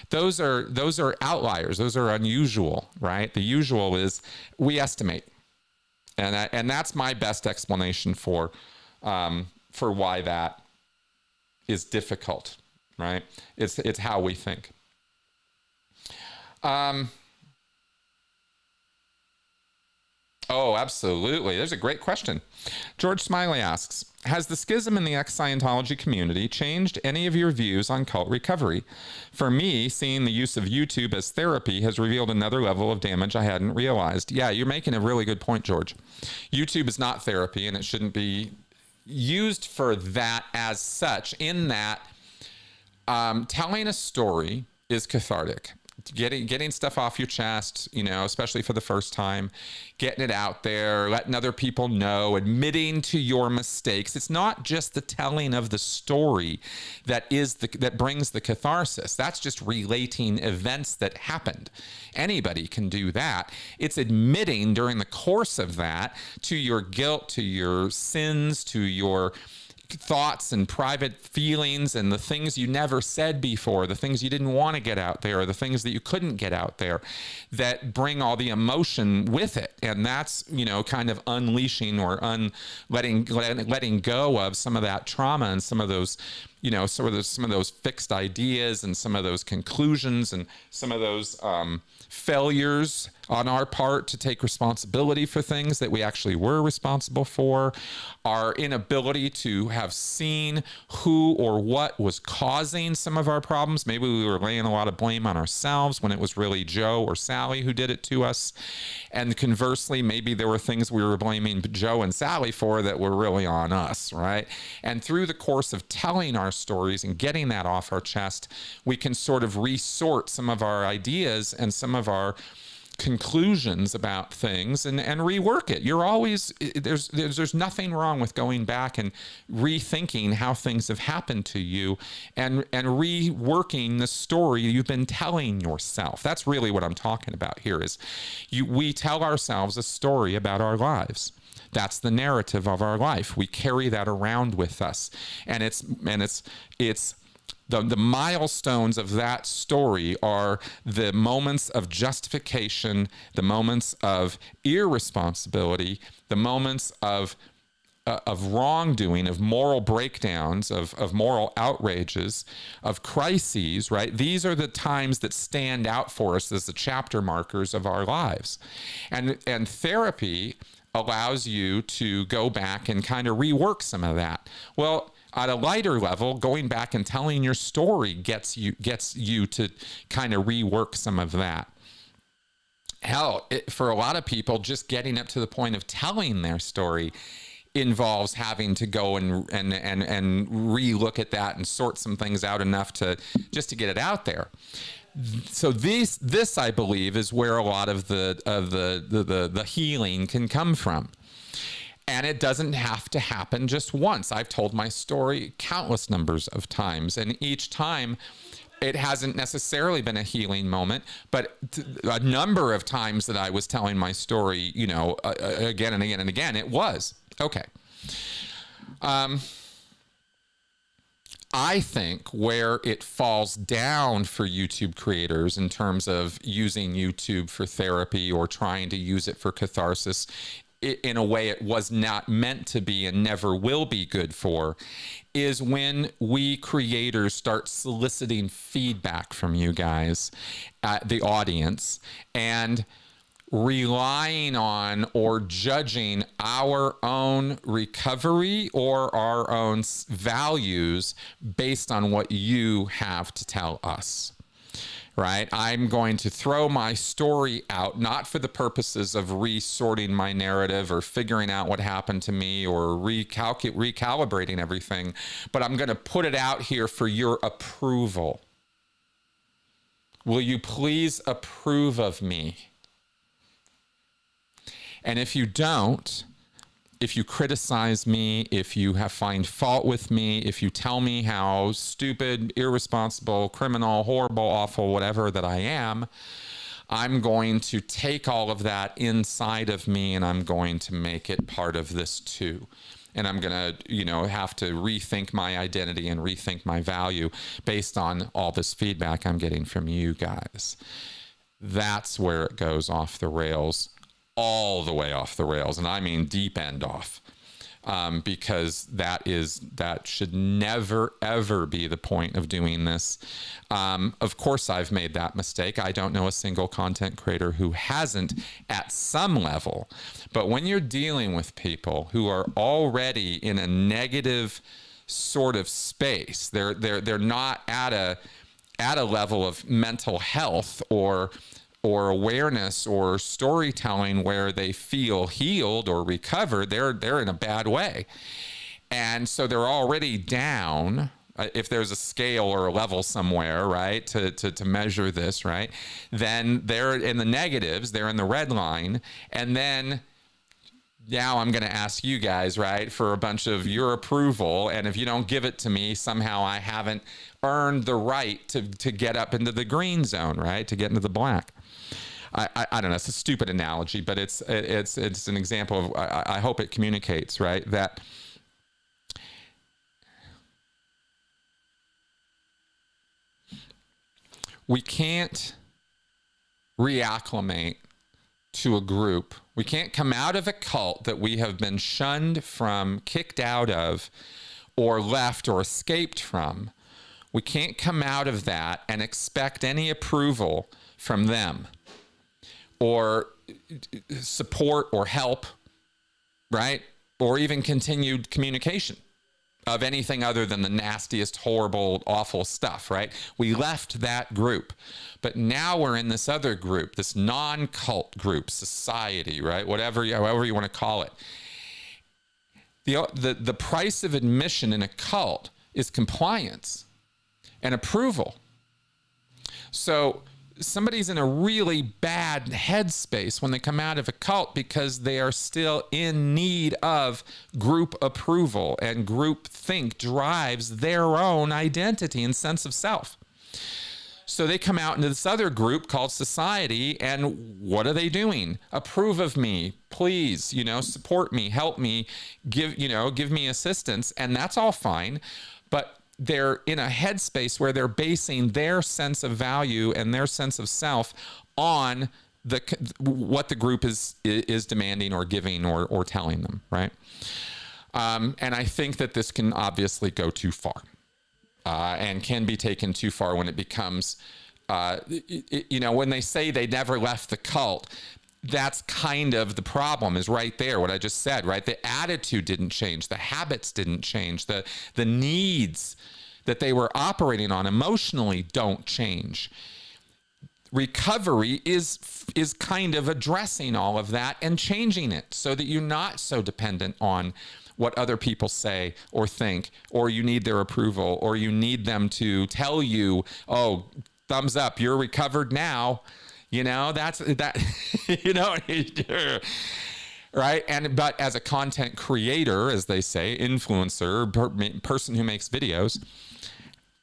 Those are outliers. Those are unusual, right? The usual is we estimate. And that's my best explanation for why that is difficult, right? It's how we think. Oh, absolutely. There's a great question. George Smiley asks, has the schism in the ex-Scientology community changed any of your views on cult recovery? For me, seeing the use of YouTube as therapy has revealed another level of damage I hadn't realized. Yeah, you're making a really good point, George. YouTube is not therapy, and it shouldn't be used for that as such, in that telling a story is cathartic. Getting stuff off your chest, especially for the first time, getting it out there, letting other people know, admitting to your mistakes. It's not just the telling of the story that brings the catharsis. That's just relating events that happened. Anybody can do that. It's admitting during the course of that to your guilt, to your sins, to your thoughts and private feelings and the things you never said before, the things you didn't want to get out there, or the things that you couldn't get out there, that bring all the emotion with it. And that's, kind of unleashing or letting go of some of that trauma and some of those, some of those fixed ideas and some of those conclusions and some of those failures on our part to take responsibility for things that we actually were responsible for, our inability to have seen who or what was causing some of our problems. Maybe we were laying a lot of blame on ourselves when it was really Joe or Sally who did it to us. And conversely, maybe there were things we were blaming Joe and Sally for that were really on us, right? And through the course of telling our stories and getting that off our chest, we can sort of resort some of our ideas and some of our conclusions about things and rework it. You're always, there's nothing wrong with going back and rethinking how things have happened to you and reworking the story you've been telling yourself. That's really what I'm talking about here is we tell ourselves a story about our lives. That's the narrative of our life. We carry that around with us. And it's the milestones of that story are the moments of justification, the moments of irresponsibility, the moments of wrongdoing, of moral breakdowns, of moral outrages, of crises, right? These are the times that stand out for us as the chapter markers of our lives. And therapy allows you to go back and kind of rework some of that. Well, at a lighter level, going back and telling your story gets you to kind of rework some of that. Hell, for a lot of people, just getting up to the point of telling their story involves having to go and relook at that and sort some things out enough to just to get it out there. So this I believe is where a lot of the healing can come from. And it doesn't have to happen just once. I've told my story countless numbers of times, and each time it hasn't necessarily been a healing moment, but a number of times that I was telling my story, you know, again and again and again, it was. Okay. I think where it falls down for YouTube creators in terms of using YouTube for therapy or trying to use it for catharsis in a way it was not meant to be and never will be good for, is when we creators start soliciting feedback from you guys, the audience, and relying on or judging our own recovery or our own values based on what you have to tell us. Right? I'm going to throw my story out, not for the purposes of resorting my narrative or figuring out what happened to me or recalibrating everything, but I'm going to put it out here for your approval. Will you please approve of me? And if you don't, if you criticize me, if you find fault with me, if you tell me how stupid, irresponsible, criminal, horrible, awful, whatever that I am, I'm going to take all of that inside of me and I'm going to make it part of this too. And I'm going to, you know, have to rethink my identity and rethink my value based on all this feedback I'm getting from you guys. That's where it goes off the rails. All the way off the rails, and I mean deep end off, because that should never ever be the point of doing this. Of course I've made that mistake. I don't know a single content creator who hasn't at some level, but when you're dealing with people who are already in a negative sort of space, they're not at a level of mental health or awareness or storytelling where they feel healed or recovered, they're in a bad way. And so they're already down, if there's a scale or a level somewhere, right, to measure this, right, then they're in the negatives, they're in the red line. And then now I'm going to ask you guys, right, for a bunch of your approval. And if you don't give it to me, somehow I haven't earned the right to get up into the green zone, right, to get into the black. I don't know, it's a stupid analogy, but it's an example of, I hope it communicates, right, that we can't reacclimate to a group. We can't come out of a cult that we have been shunned from, kicked out of, or left or escaped from. We can't come out of that and expect any approval from them, or support or help, right? Or even continued communication of anything other than the nastiest, horrible, awful stuff, right? We left that group, but now we're in this other group, this non-cult group, society, right? However you want to call it. The price of admission in a cult is compliance and approval. So somebody's in a really bad headspace when they come out of a cult because they are still in need of group approval, and group think drives their own identity and sense of self. So they come out into this other group called society, and what are they doing? Approve of me, please, support me, help me, give me assistance, and that's all fine. But they're in a headspace where they're basing their sense of value and their sense of self on what the group is demanding or giving or telling them, right? And I think that this can obviously go too far, and can be taken too far when it becomes, when they say they never left the cult, that's kind of the problem, is right there, what I just said, right? The attitude didn't change. The habits didn't change. The needs that they were operating on emotionally don't change. Recovery is kind of addressing all of that and changing it so that you're not so dependent on what other people say or think, or you need their approval, or you need them to tell you, oh, thumbs up, you're recovered now. You know, that's that, you know, right? But as a content creator, as they say, influencer, person who makes videos,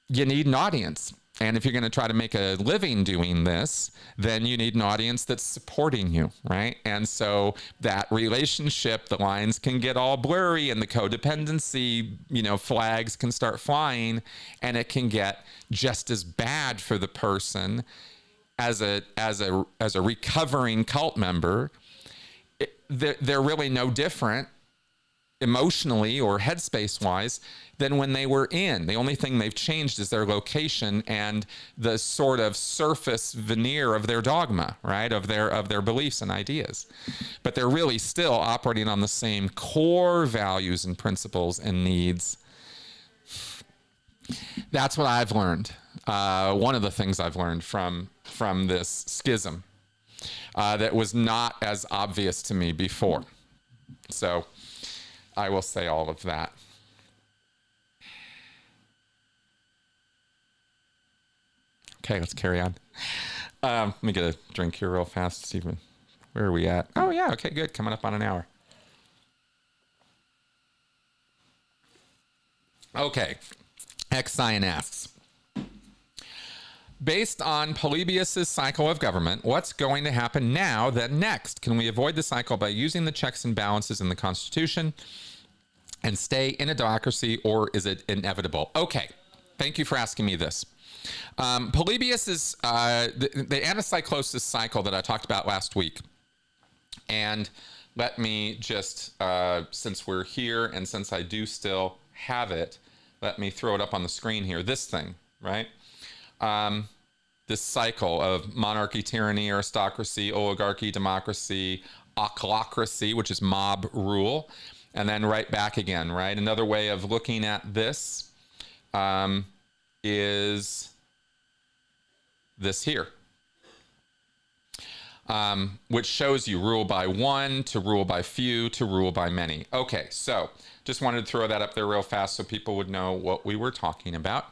you need an audience. And if you're going to try to make a living doing this, then you need an audience that's supporting you, right? And so that relationship, the lines can get all blurry and the codependency, you know, flags can start flying, and it can get just as bad for the person as a recovering cult member. They're really no different emotionally or headspace wise than when they were in. The only thing they've changed is their location and the sort of surface veneer of their dogma, right? Of their beliefs and ideas. But they're really still operating on the same core values and principles and needs. That's what I've learned. One of the things I've learned from this schism that was not as obvious to me before. So I will say all of that. Okay, let's carry on. Let me get a drink here real fast. See where are we at? Oh yeah, okay, good. Coming up on an hour. Okay, X-Scion asks, based on Polybius's cycle of government, what's going to happen now then next? Can we avoid the cycle by using the checks and balances in the Constitution and stay in a democracy, or is it inevitable? Okay, thank you for asking me this. Polybius's, the Anacyclosis cycle that I talked about last week, and let me just, since we're here and since I do still have it, let me throw it up on the screen here. This thing, right? This cycle of monarchy, tyranny, aristocracy, oligarchy, democracy, ochlocracy, which is mob rule, and then right back again, right? Another way of looking at this is this here, which shows you rule by one, to rule by few, to rule by many. Okay, so just wanted to throw that up there real fast so people would know what we were talking about.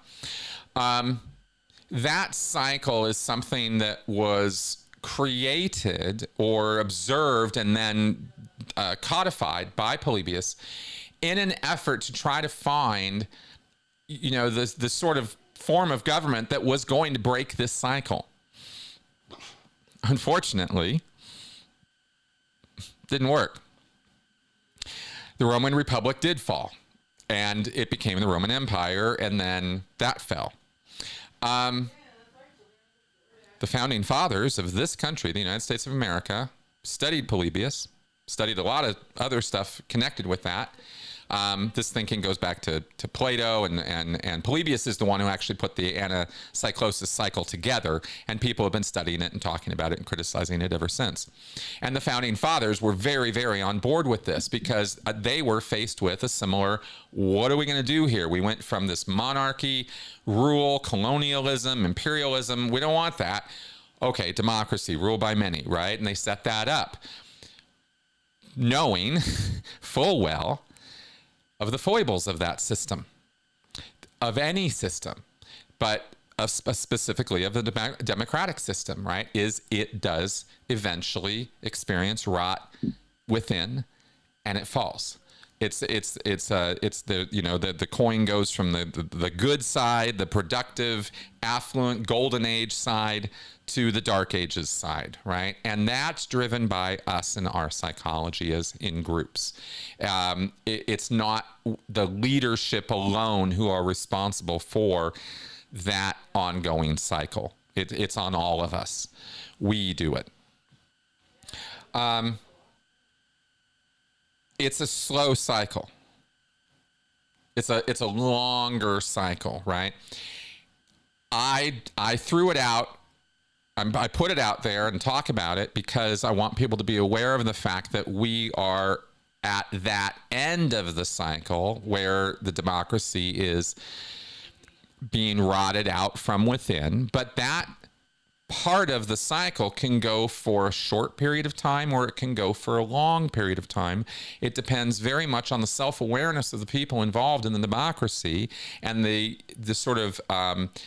That cycle is something that was created or observed and then codified by Polybius in an effort to try to find, you know, the sort of form of government that was going to break this cycle. Unfortunately, didn't work. The Roman Republic did fall, and it became the Roman Empire, and then that fell. The founding fathers of this country, the United States of America, studied Polybius, studied a lot of other stuff connected with that. This thinking goes back to Plato, and Polybius is the one who actually put the Anacyclosis cycle together, and people have been studying it and talking about it and criticizing it ever since. And the founding fathers were very, very on board with this because they were faced with a similar, what are we going to do here? We went from this monarchy, rule, colonialism, imperialism. We don't want that. Okay, democracy, rule by many, right? And they set that up, knowing full well of the foibles of that system, of any system, but specifically of the democratic system, right? Is it does eventually experience rot within, and it falls. It's the, you know, the coin goes from the good side, the productive, affluent, golden age side, to the dark ages side, right? And that's driven by us and our psychology as in groups. It's not the leadership alone who are responsible for that ongoing cycle. It's on all of us. We do it. It's a slow cycle. It's a longer cycle, right? I threw it out. I put it out there and talk about it because I want people to be aware of the fact that we are at that end of the cycle where the democracy is being rotted out from within. But that part of the cycle can go for a short period of time or it can go for a long period of time. It depends very much on the self-awareness of the people involved in the democracy and the sort of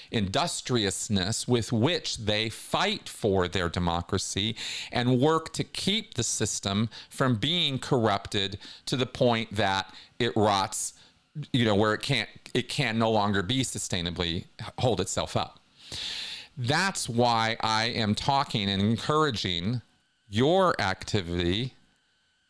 industriousness with which they fight for their democracy and work to keep the system from being corrupted to the point that it rots, where it can no longer be sustainably hold itself up. That's why I am talking and encouraging your activity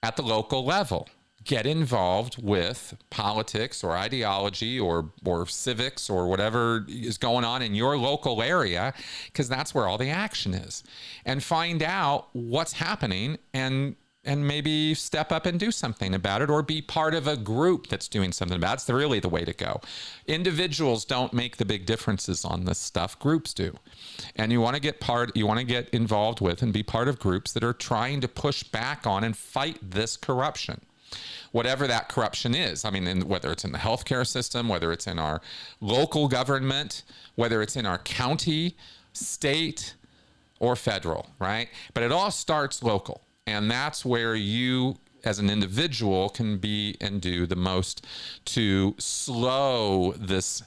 at the local level. Get involved with politics or ideology or civics or whatever is going on in your local area, because that's where all the action is. And find out what's happening and maybe step up and do something about it, or be part of a group that's doing something about it. That's really the way to go. Individuals don't make the big differences on this stuff. Groups do. And you want to get involved with and be part of groups that are trying to push back on and fight this corruption. Whatever that corruption is. I mean, whether it's in the healthcare system, whether it's in our local government, whether it's in our county, state, or federal, right? But it all starts local. And that's where you, as an individual, can be and do the most to slow this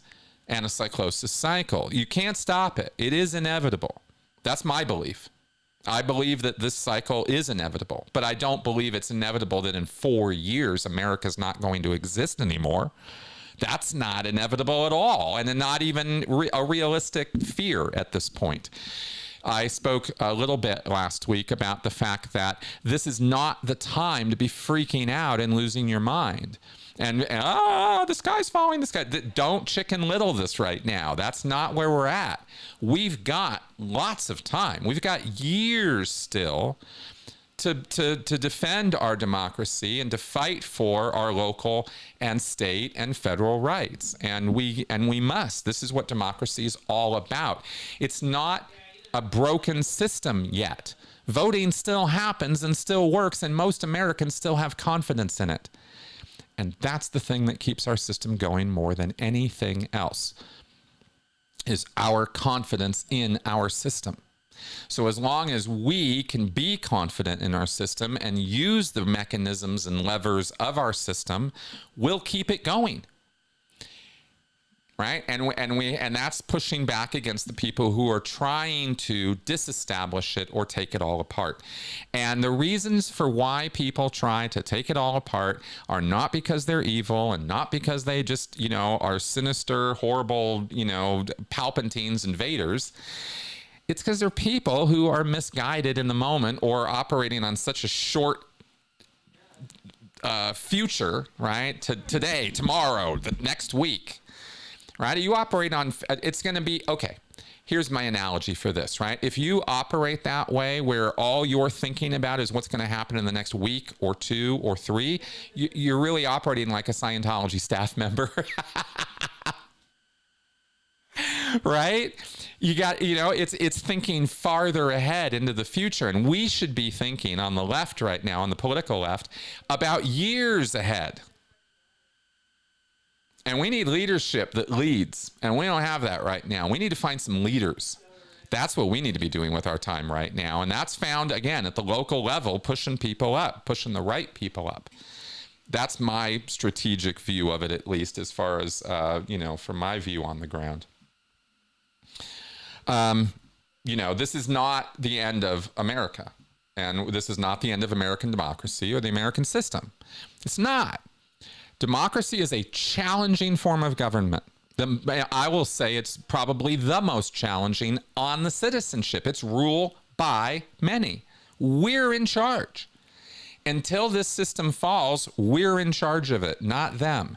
anacyclosis cycle. You can't stop it. It is inevitable. That's my belief. I believe that this cycle is inevitable, but I don't believe it's inevitable that in 4 years America's not going to exist anymore. That's not inevitable at all, and not even a realistic fear at this point. I spoke a little bit last week about the fact that this is not the time to be freaking out and losing your mind. And the sky's falling, the sky. Don't Chicken Little this right now. That's not where we're at. We've got lots of time. We've got years still to defend our democracy and to fight for our local and state and federal rights. And we must. This is what democracy is all about. It's not a broken system yet. Voting still happens and still works, and most Americans still have confidence in it. And that's the thing that keeps our system going more than anything else, is our confidence in our system. So as long as we can be confident in our system and use the mechanisms and levers of our system, we'll keep it going. Right? And that's pushing back against the people who are trying to disestablish it or take it all apart. And the reasons for why people try to take it all apart are not because they're evil and not because they just, are sinister, horrible, Palpatine's invaders. It's because they're people who are misguided in the moment or operating on such a short future, right? Today, tomorrow, the next week. Right? You operate on, it's going to be, okay, here's my analogy for this, right? If you operate that way where all you're thinking about is what's going to happen in the next week or 2 or 3, you're really operating like a Scientology staff member. Right? You got, it's thinking farther ahead into the future. And we should be thinking on the left right now, on the political left, about years ahead. And we need leadership that leads. And we don't have that right now. We need to find some leaders. That's what we need to be doing with our time right now. And that's found, again, at the local level, pushing people up, pushing the right people up. That's my strategic view of it, at least, as far as, from my view on the ground. This is not the end of America. And this is not the end of American democracy or the American system. It's not. Democracy is a challenging form of government. I will say it's probably the most challenging on the citizenship. It's rule by many. We're in charge. Until this system falls, we're in charge of it, not them.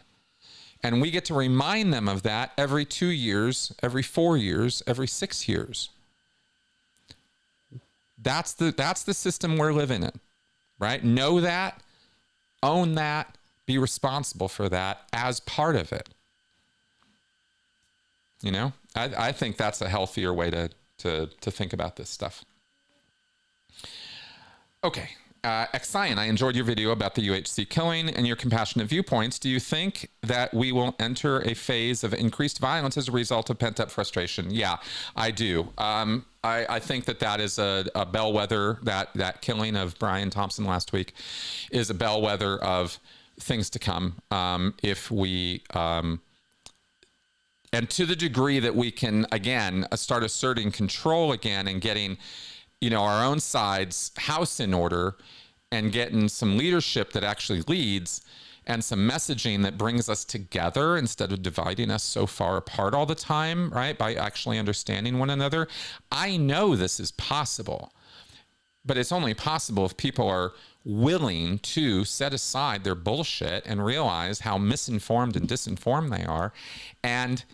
And we get to remind them of that every 2 years, every 4 years, every 6 years. That's the system we're living in, right? Know that, own that, be responsible for that as part of it. I think that's a healthier way to think about this stuff. Okay. Xion, I enjoyed your video about the UHC killing and your compassionate viewpoints. Do you think that we will enter a phase of increased violence as a result of pent-up frustration? Yeah, I do. I think that is a bellwether, that killing of Brian Thompson last week is a bellwether of things to come. If we... and to the degree that we can, again, start asserting control again and getting, our own side's house in order and getting some leadership that actually leads and some messaging that brings us together instead of dividing us so far apart all the time, right? By actually understanding one another. I know this is possible, but it's only possible if people are willing to set aside their bullshit and realize how misinformed and disinformed they are, and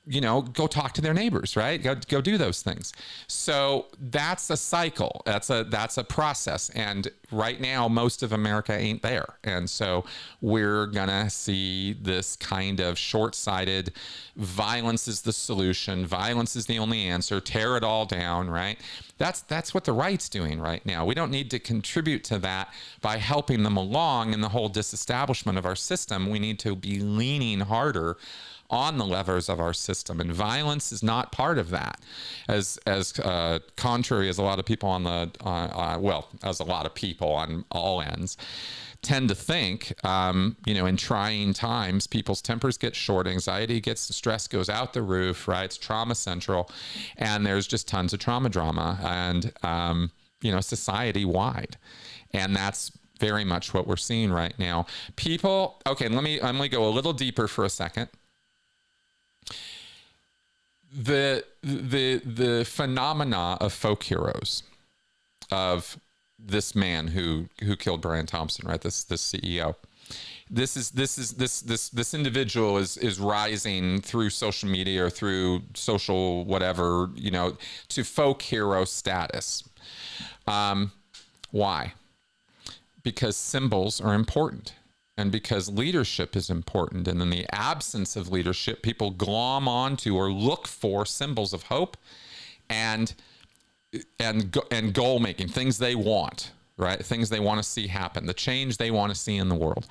go talk to their neighbors, right? Go do those things. So that's a cycle. That's a process. And right now, most of America ain't there. And so we're gonna see this kind of short-sighted, violence is the solution, violence is the only answer, tear it all down, right? That's what the right's doing right now. We don't need to contribute to that by helping them along in the whole disestablishment of our system. We need to be leaning harder on the levers of our system, and violence is not part of that. As contrary as a lot of people on the as a lot of people on all ends tend to think, in trying times, people's tempers get short, anxiety gets, stress goes out the roof, right? It's trauma central, and there's just tons of trauma drama, and society wide, and that's very much what we're seeing right now. People, okay, let me go a little deeper for a second. The phenomena of folk heroes, of this man who killed Brian Thompson, right? This CEO. This individual is rising through social media or through social whatever, to folk hero status. Why? Because symbols are important. And because leadership is important, and in the absence of leadership, people glom onto or look for symbols of hope and goal making, things they want, right? Things they want to see happen, the change they want to see in the world.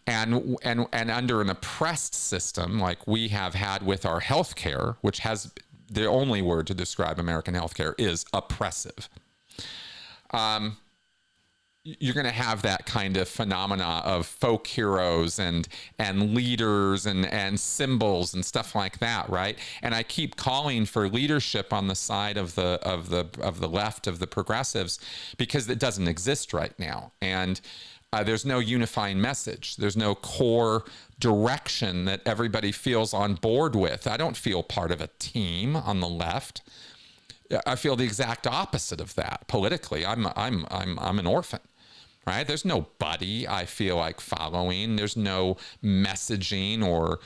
And under an oppressed system like we have had with our healthcare, which has the only word to describe American healthcare is oppressive. You're going to have that kind of phenomena of folk heroes and leaders and symbols and stuff like that, right? And I keep calling for leadership on the side of the left, of the progressives, because it doesn't exist right now. And there's no unifying message. There's no core direction that everybody feels on board with. I don't feel part of a team on the left. I feel the exact opposite of that politically. I'm an orphan. Right? There's no buddy I feel like following. There's no messaging or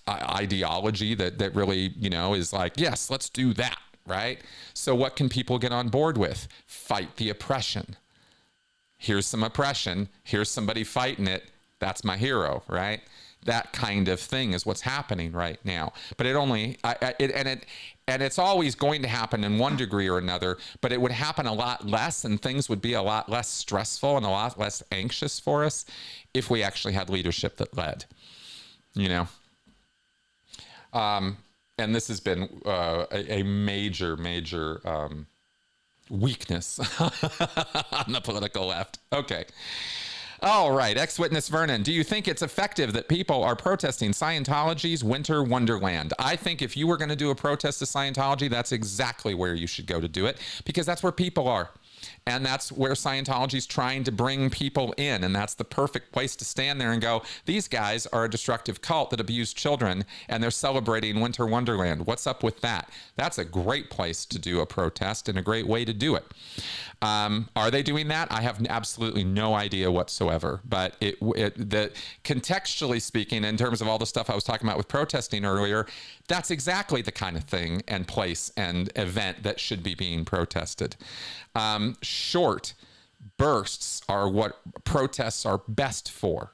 ideology that really, is like, yes, let's do that, right? So what can people get on board with? Fight the oppression. Here's some oppression. Here's somebody fighting it. That's my hero, right? That kind of thing is what's happening right now. But it's always going to happen in one degree or another, but it would happen a lot less, and things would be a lot less stressful and a lot less anxious for us if we actually had leadership that led, and this has been a major weakness on the political left. Okay. All right, ex-witness Vernon, do you think it's effective that people are protesting Scientology's winter wonderland? I think if you were going to do a protest to Scientology, that's exactly where you should go to do it, because that's where people are. And that's where Scientology's trying to bring people in. And that's the perfect place to stand there and go, these guys are a destructive cult that abuse children, and they're celebrating Winter Wonderland. What's up with that? That's a great place to do a protest and a great way to do it. Are they doing that? I have absolutely no idea whatsoever. But contextually speaking, in terms of all the stuff I was talking about with protesting earlier, that's exactly the kind of thing and place and event that should be being protested. Short bursts are what protests are best for,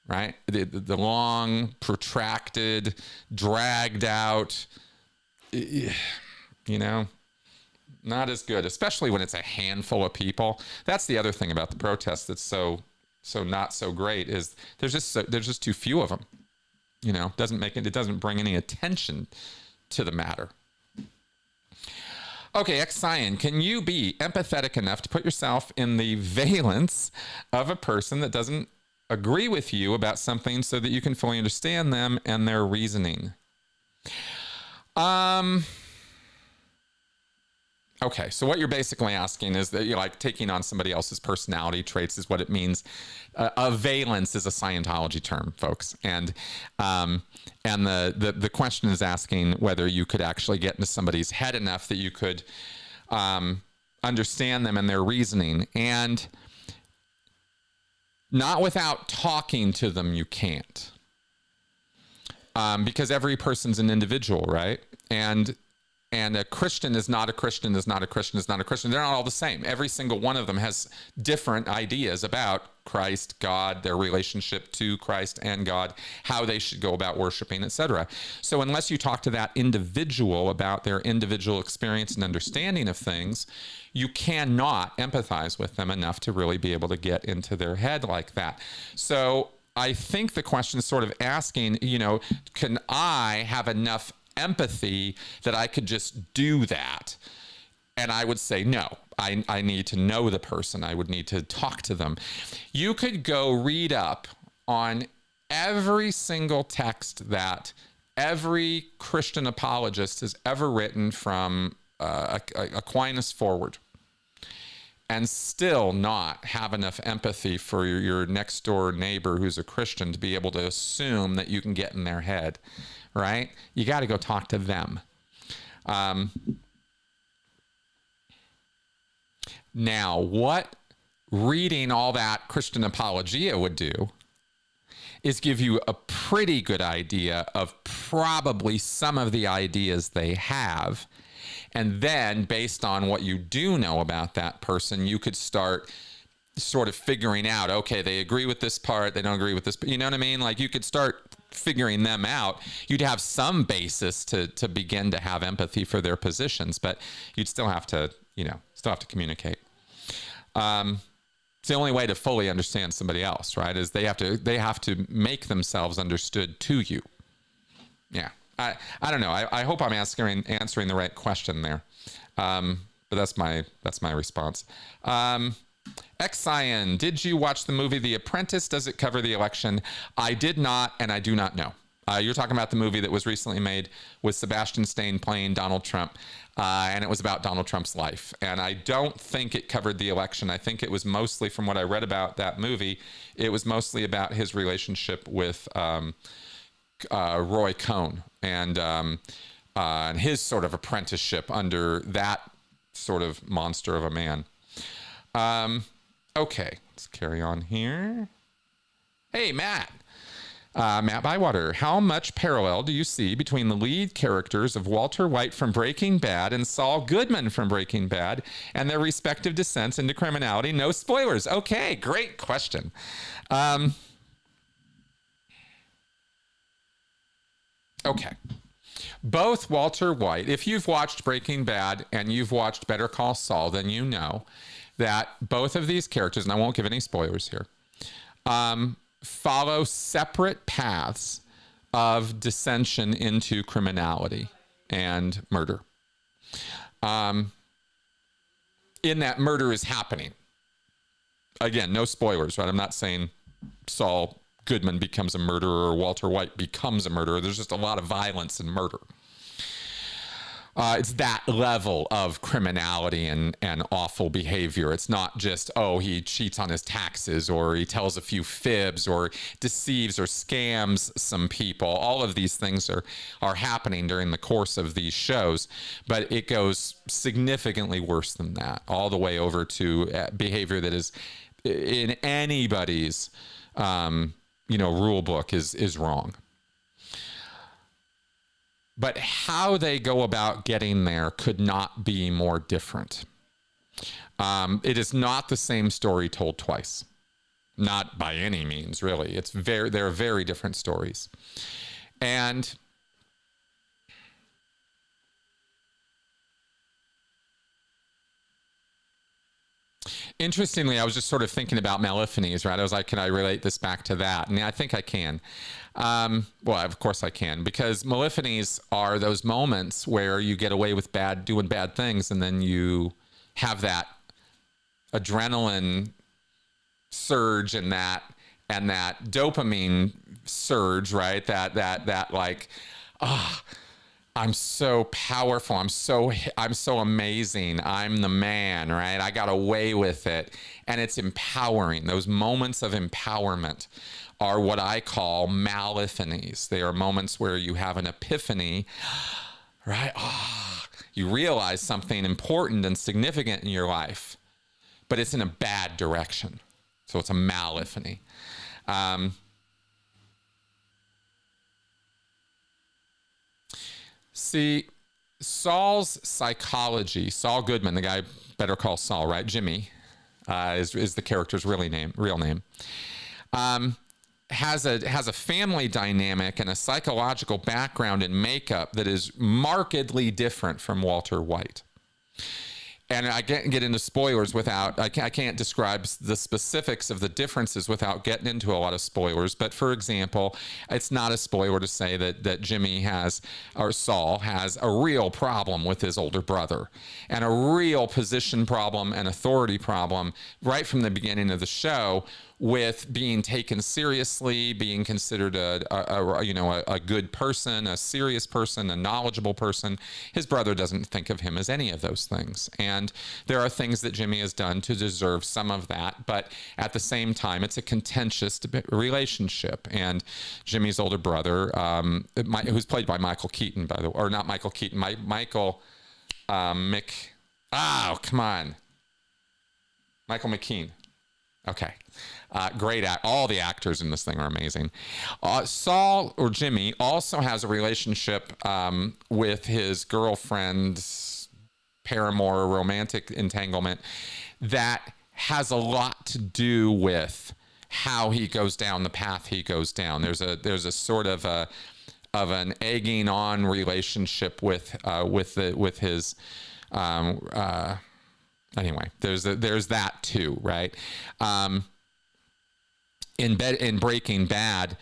right? The long, protracted, dragged out, Not as good, especially when it's a handful of people. That's the other thing about the protests that's so not so great, is there's just too few of them. You know, it doesn't bring any attention to the matter. Okay, X-Cyan, can you be empathetic enough to put yourself in the valence of a person that doesn't agree with you about something so that you can fully understand them and their reasoning? Okay, so what you're basically asking is that you're like taking on somebody else's personality traits is what it means. A valence is a Scientology term, folks, and the question is asking whether you could actually get into somebody's head enough that you could understand them and their reasoning, and not without talking to them. You can't, because every person's an individual, right? And a Christian is not a Christian, is not a Christian, is not a Christian. They're not all the same. Every single one of them has different ideas about Christ, God, their relationship to Christ and God, how they should go about worshiping, etc. So unless you talk to that individual about their individual experience and understanding of things, you cannot empathize with them enough to really be able to get into their head like that. So I think the question is sort of asking, you know, can I have enough empathy that I could just do that? And I would say no. I need to know the person. I would need to talk to them. You could go read up on every single text that every Christian apologist has ever written from Aquinas forward, and still not have enough empathy for your next door neighbor who's a Christian to be able to assume that you can get in their head. Right? You got to go talk to them. Now, what reading all that Christian apologia would do is give you a pretty good idea of probably some of the ideas they have. And then, based on what you do know about that person, you could start sort of figuring out, okay, they agree with this part, they don't agree with this, but you know what I mean? Like, you could start figuring them out. You'd have some basis to begin to have empathy for their positions, but you'd still have to, communicate. It's the only way to fully understand somebody else, right? Is they have to make themselves understood to you. Yeah. I don't know. I hope I'm answering the right question there. But that's my response. X-Cyan, did you watch the movie The Apprentice? Does it cover the election? I did not, and I do not know. You're talking about the movie that was recently made with Sebastian Stan playing Donald Trump, and it was about Donald Trump's life. And I don't think it covered the election. I think it was mostly, from what I read about that movie, it was mostly about his relationship with Roy Cohn and his sort of apprenticeship under that sort of monster of a man. Okay, let's carry on here. Hey, Matt. Matt Bywater, how much parallel do you see between the lead characters of Walter White from Breaking Bad and Saul Goodman from Breaking Bad and their respective descents into criminality? No spoilers. Okay, great question. Okay. Both Walter White, if you've watched Breaking Bad and you've watched Better Call Saul, then you know that both of these characters, and I won't give any spoilers here, follow separate paths of dissension into criminality and murder. In that murder is happening. Again, no spoilers, right? I'm not saying Saul Goodman becomes a murderer or Walter White becomes a murderer. There's just a lot of violence and murder. It's that level of criminality and awful behavior. It's not just, oh, he cheats on his taxes or he tells a few fibs or deceives or scams some people. All of these things are happening during the course of these shows, but it goes significantly worse than that, all the way over to behavior that is in anybody's rule book is wrong. But how they go about getting there could not be more different. It is not the same story told twice. Not by any means, really. They're very different stories. And Interestingly, I was just sort of thinking about Malephanies, right? I was like, can I relate this back to that? And I think I can. Well, of course I can, because Malephanies are those moments where you get away with doing bad things, and then you have that adrenaline surge and that dopamine surge, right? That like, I'm so powerful. I'm so amazing. I'm the man, right? I got away with it. And it's empowering. Those moments of empowerment are what I call Malephanies. They are moments where you have an epiphany, right? You realize something important and significant in your life, but it's in a bad direction. So it's a Malephany. See, Saul's psychology, Saul Goodman, the guy Better Call Saul, right? Jimmy is the character's real name. Has a family dynamic and a psychological background and makeup that is markedly different from Walter White. And I can't get into spoilers without, I can't describe the specifics of the differences without getting into a lot of spoilers. But for example, it's not a spoiler to say that Jimmy or Saul has a real problem with his older brother, and a real position problem and authority problem right from the beginning of the show, with being taken seriously, being considered a good person, a serious person, a knowledgeable person. His brother doesn't think of him as any of those things. And there are things that Jimmy has done to deserve some of that, but at the same time, it's a contentious relationship. And Jimmy's older brother, who's played by Michael Keaton, by the way, or not Michael Keaton, Michael Michael McKean. Okay. Great. All the actors in this thing are amazing. Saul, or Jimmy, also has a relationship with his girlfriend's paramour, romantic entanglement, that has a lot to do with how he goes down the path he goes down. There's a sort of an egging on relationship with his. Anyway, there's that too, right? In Breaking Bad,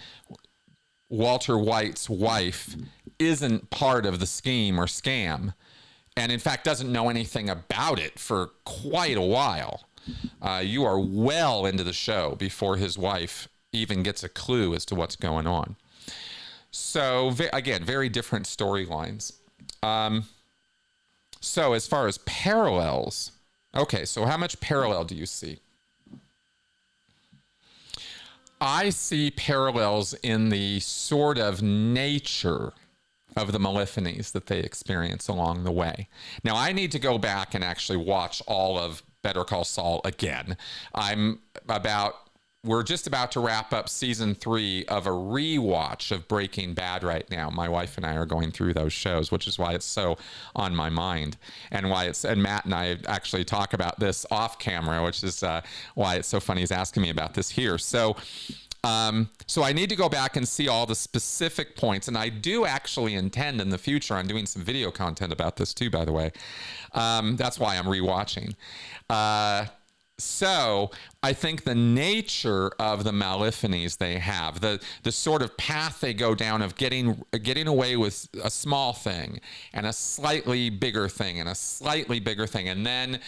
Walter White's wife isn't part of the scheme or scam, and in fact doesn't know anything about it for quite a while. You are well into the show before his wife even gets a clue as to what's going on. So again, very different storylines. So as far as parallels, okay, so how much parallel do you see? I see parallels in the sort of nature of the Malephanies that they experience along the way. Now, I need to go back and actually watch all of Better Call Saul again. We're just about to wrap up season 3 of a rewatch of Breaking Bad right now. My wife and I are going through those shows, which is why it's so on my mind, and and Matt and I actually talk about this off camera, which is why it's so funny he's asking me about this here. So I need to go back and see all the specific points, and I do actually intend in the future on doing some video content about this too, by the way. That's why I'm rewatching. So I think the nature of the Malephanies they have, the sort of path they go down of getting away with a small thing and a slightly bigger thing and a slightly bigger thing, and then,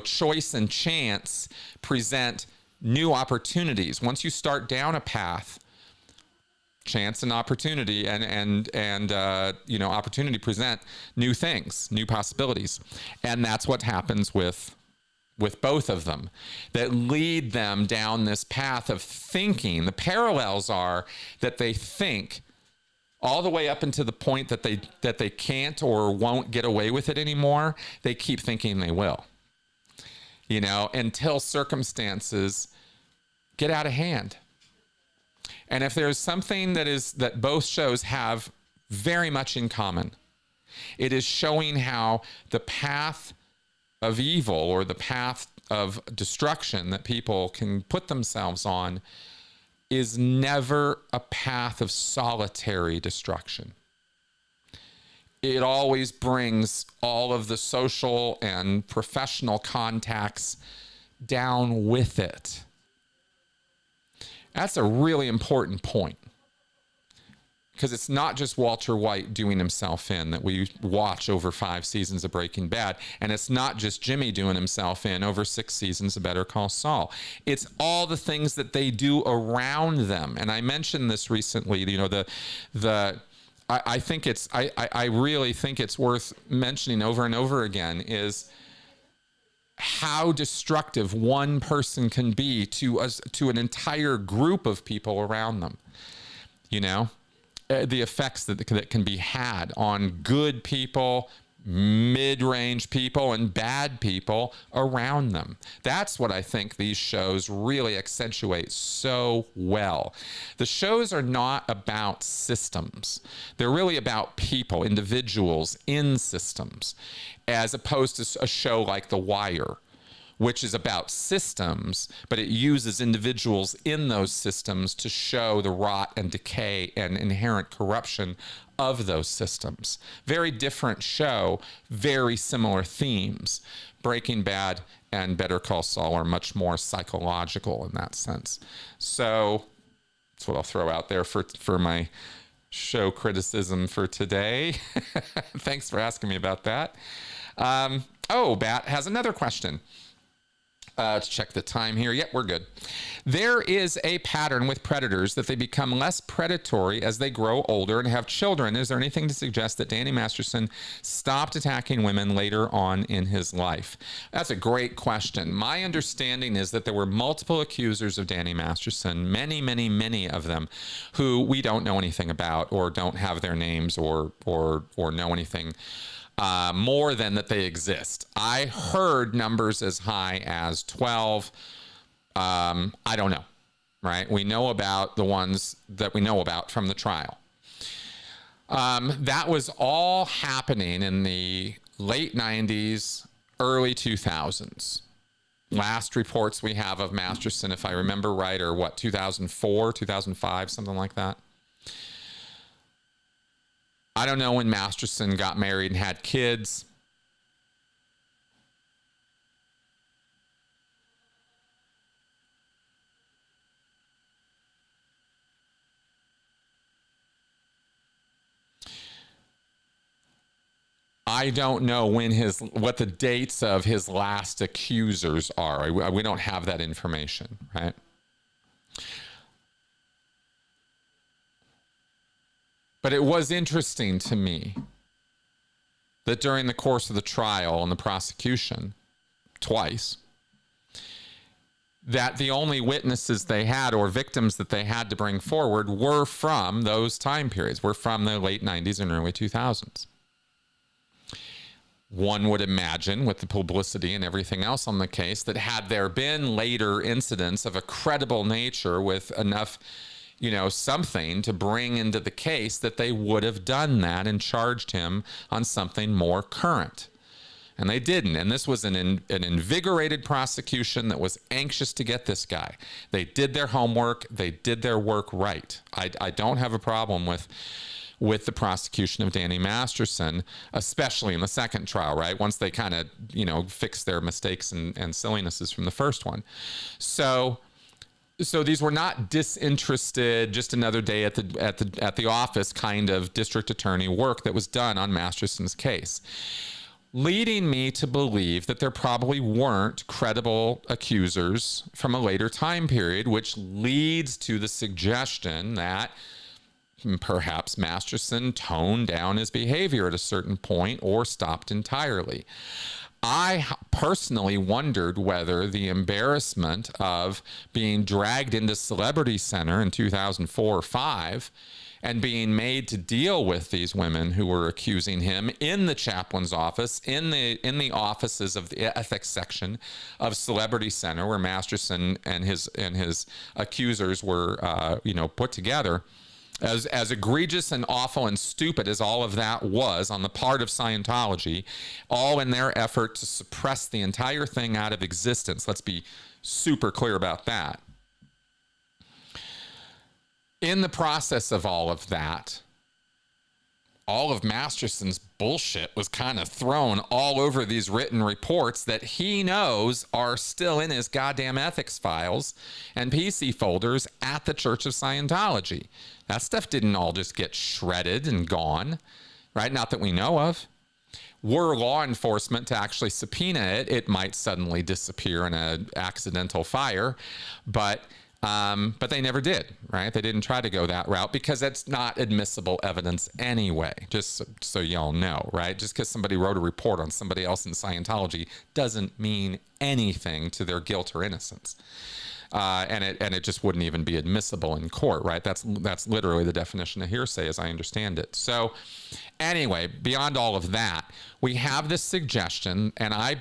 choice and chance present new opportunities. Once you start down a path, chance and opportunity and opportunity present new things, new possibilities, and that's what happens with both of them, that lead them down this path of thinking. The parallels are that they think all the way up until the point that they can't or won't get away with it anymore. They keep thinking they will, until circumstances get out of hand. And if there's something that both shows have very much in common, it is showing how the path of evil, or the path of destruction that people can put themselves on, is never a path of solitary destruction. It always brings all of the social and professional contacts down with it. That's a really important point, because it's not just Walter White doing himself in that we watch over 5 seasons of Breaking Bad, and it's not just Jimmy doing himself in over 6 seasons of Better Call Saul. It's all the things that they do around them. And I mentioned this recently, you know, I really think it's worth mentioning over and over again is how destructive one person can be to an entire group of people around them. You know, the effects that can be had on good people, mid-range people, and bad people around them. That's what I think these shows really accentuate so well. The shows are not about systems. They're really about people, individuals in systems, as opposed to a show like The Wire, which is about systems, but it uses individuals in those systems to show the rot and decay and inherent corruption of those systems. Very different show, very similar themes. Breaking Bad and Better Call Saul are much more psychological in that sense. So that's what I'll throw out there for my show criticism for today. Thanks for asking me about that. Bat has another question. Let's check the time here. Yep, we're good. There is a pattern with predators that they become less predatory as they grow older and have children. Is there anything to suggest that Danny Masterson stopped attacking women later on in his life? That's a great question. My understanding is that there were multiple accusers of Danny Masterson, many, many, many of them, who we don't know anything about or don't have their names or know anything more than that they exist. I heard numbers as high as 12. I don't know, right? We know about the ones that we know about from the trial. That was all happening in the late 90s, early 2000s. Last reports we have of Masterson, if I remember right, are what, 2004, 2005, something like that. I don't know when Masterson got married and had kids. I don't know what the dates of his last accusers are. We don't have that information, right? But it was interesting to me that during the course of the trial and the prosecution, twice, that the only witnesses they had or victims that they had to bring forward were from those time periods, were from the late 90s and early 2000s. One would imagine, with the publicity and everything else on the case, that had there been later incidents of a credible nature with enough something to bring into the case, that they would have done that and charged him on something more current. And they didn't. And this was an invigorated prosecution that was anxious to get this guy. They did their homework. They did their work right. I don't have a problem with the prosecution of Danny Masterson, especially in the second trial, right? Once they kind of, fixed their mistakes and sillinesses from the first one. So these were not disinterested, just another day at the office kind of district attorney work that was done on Masterson's case, leading me to believe that there probably weren't credible accusers from a later time period, which leads to the suggestion that perhaps Masterson toned down his behavior at a certain point or stopped entirely. I personally wondered whether the embarrassment of being dragged into Celebrity Center in 2004 or 5 and being made to deal with these women who were accusing him in the chaplain's office, in the offices of the ethics section of Celebrity Center, where Masterson and his accusers were put together. As egregious and awful and stupid as all of that was on the part of Scientology, all in their effort to suppress the entire thing out of existence. Let's be super clear about that. In the process of all of that, all of Masterson's bullshit was kind of thrown all over these written reports that he knows are still in his goddamn ethics files and PC folders at the Church of Scientology. That stuff didn't all just get shredded and gone, right? Not that we know of. Were law enforcement to actually subpoena it, it might suddenly disappear in an accidental fire, but they never did, right? They didn't try to go that route because that's not admissible evidence anyway, just so y'all know, right? Just because somebody wrote a report on somebody else in Scientology doesn't mean anything to their guilt or innocence. And it just wouldn't even be admissible in court, right? That's literally the definition of hearsay as I understand it. So anyway, beyond all of that, we have this suggestion, and I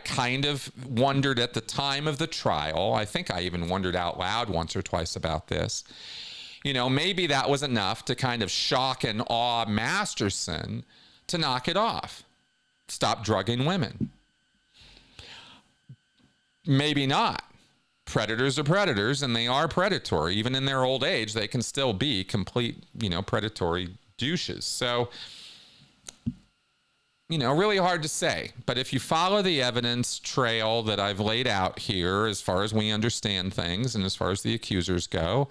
kind of wondered at the time of the trial, I think I even wondered out loud once or twice about this, maybe that was enough to kind of shock and awe Masterson to knock it off. Stop drugging women. Maybe not. Predators are predators, and they are predatory. Even in their old age, they can still be complete, predatory douches. So, really hard to say. But if you follow the evidence trail that I've laid out here, as far as we understand things and as far as the accusers go,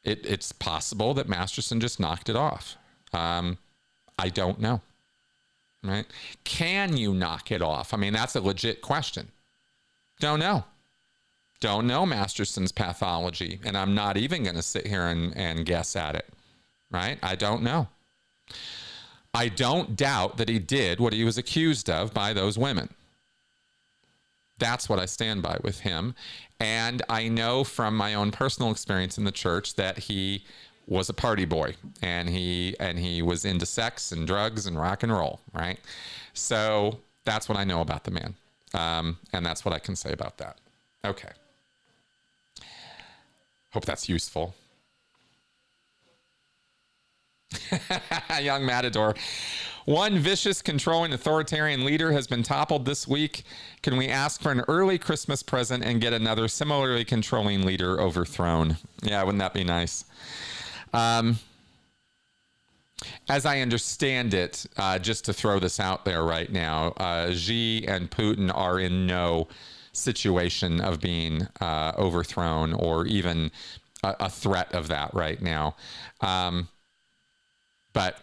it's possible that Masterson just knocked it off. I don't know. Right? Can you knock it off? I mean, that's a legit question. Don't know. Don't know Masterson's pathology, and I'm not even going to sit here and guess at it, right? I don't know. I don't doubt that he did what he was accused of by those women. That's what I stand by with him. And I know from my own personal experience in the church that he was a party boy, and he was into sex and drugs and rock and roll, right? So that's what I know about the man. And that's what I can say about that. Okay. Hope that's useful. Young Matador. One vicious, controlling, authoritarian leader has been toppled this week. Can we ask for an early Christmas present and get another similarly controlling leader overthrown? Yeah, wouldn't that be nice? As I understand it, just to throw this out there right now, Xi and Putin are in no situation of being overthrown or even a threat of that right now. But,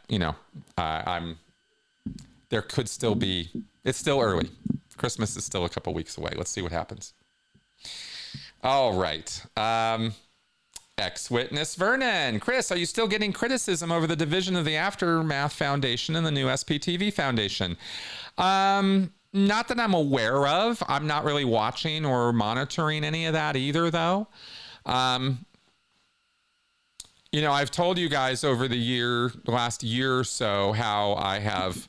there could still be, it's still early. Christmas is still a couple weeks away. Let's see what happens. All right. Ex-witness Vernon. Chris, are you still getting criticism over the division of the Aftermath Foundation and the new SPTV Foundation? Not that I'm aware of. I'm not really watching or monitoring any of that either, though. I've told you guys over the last year or so, how I have,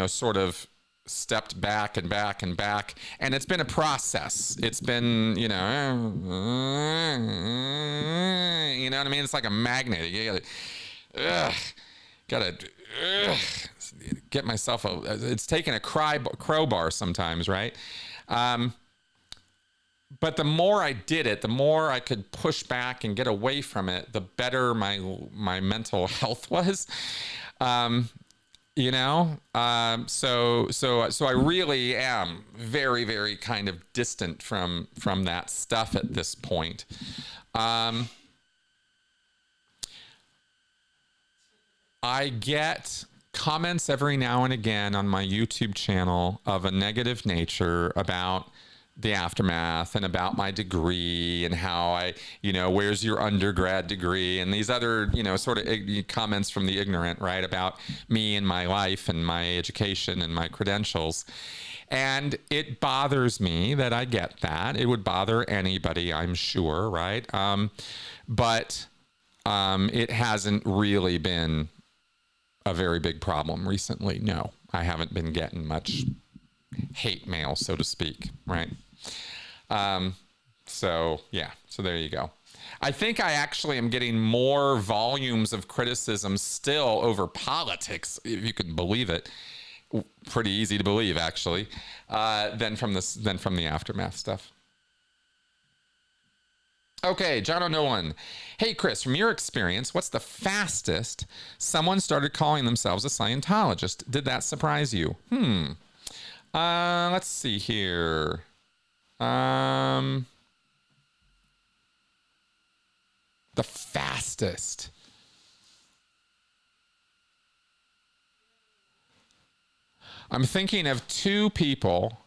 sort of stepped back and back and back. And it's been a process. It's been, you know what I mean? It's like a magnet. You gotta get myself it's taking a crowbar sometimes, right? But the more I did it, the more I could push back and get away from it, the better my mental health was. So I really am very, very kind of distant from that stuff at this point. I get comments every now and again on my YouTube channel of a negative nature about the aftermath and about my degree and how I, where's your undergrad degree, and these other, sort of comments from the ignorant, right, about me and my life and my education and my credentials. And it bothers me that I get that. It would bother anybody, I'm sure, right? But it hasn't really been a very big problem recently. No, I haven't been getting much hate mail, so to speak, right? So there you go. I think I actually am getting more volumes of criticism still over politics, if you can believe it. Pretty easy to believe, actually, than from the aftermath stuff. Okay, John O'Nolan. Hey, Chris, from your experience, what's the fastest someone started calling themselves a Scientologist? Did that surprise you? Let's see here. The fastest. I'm thinking of two people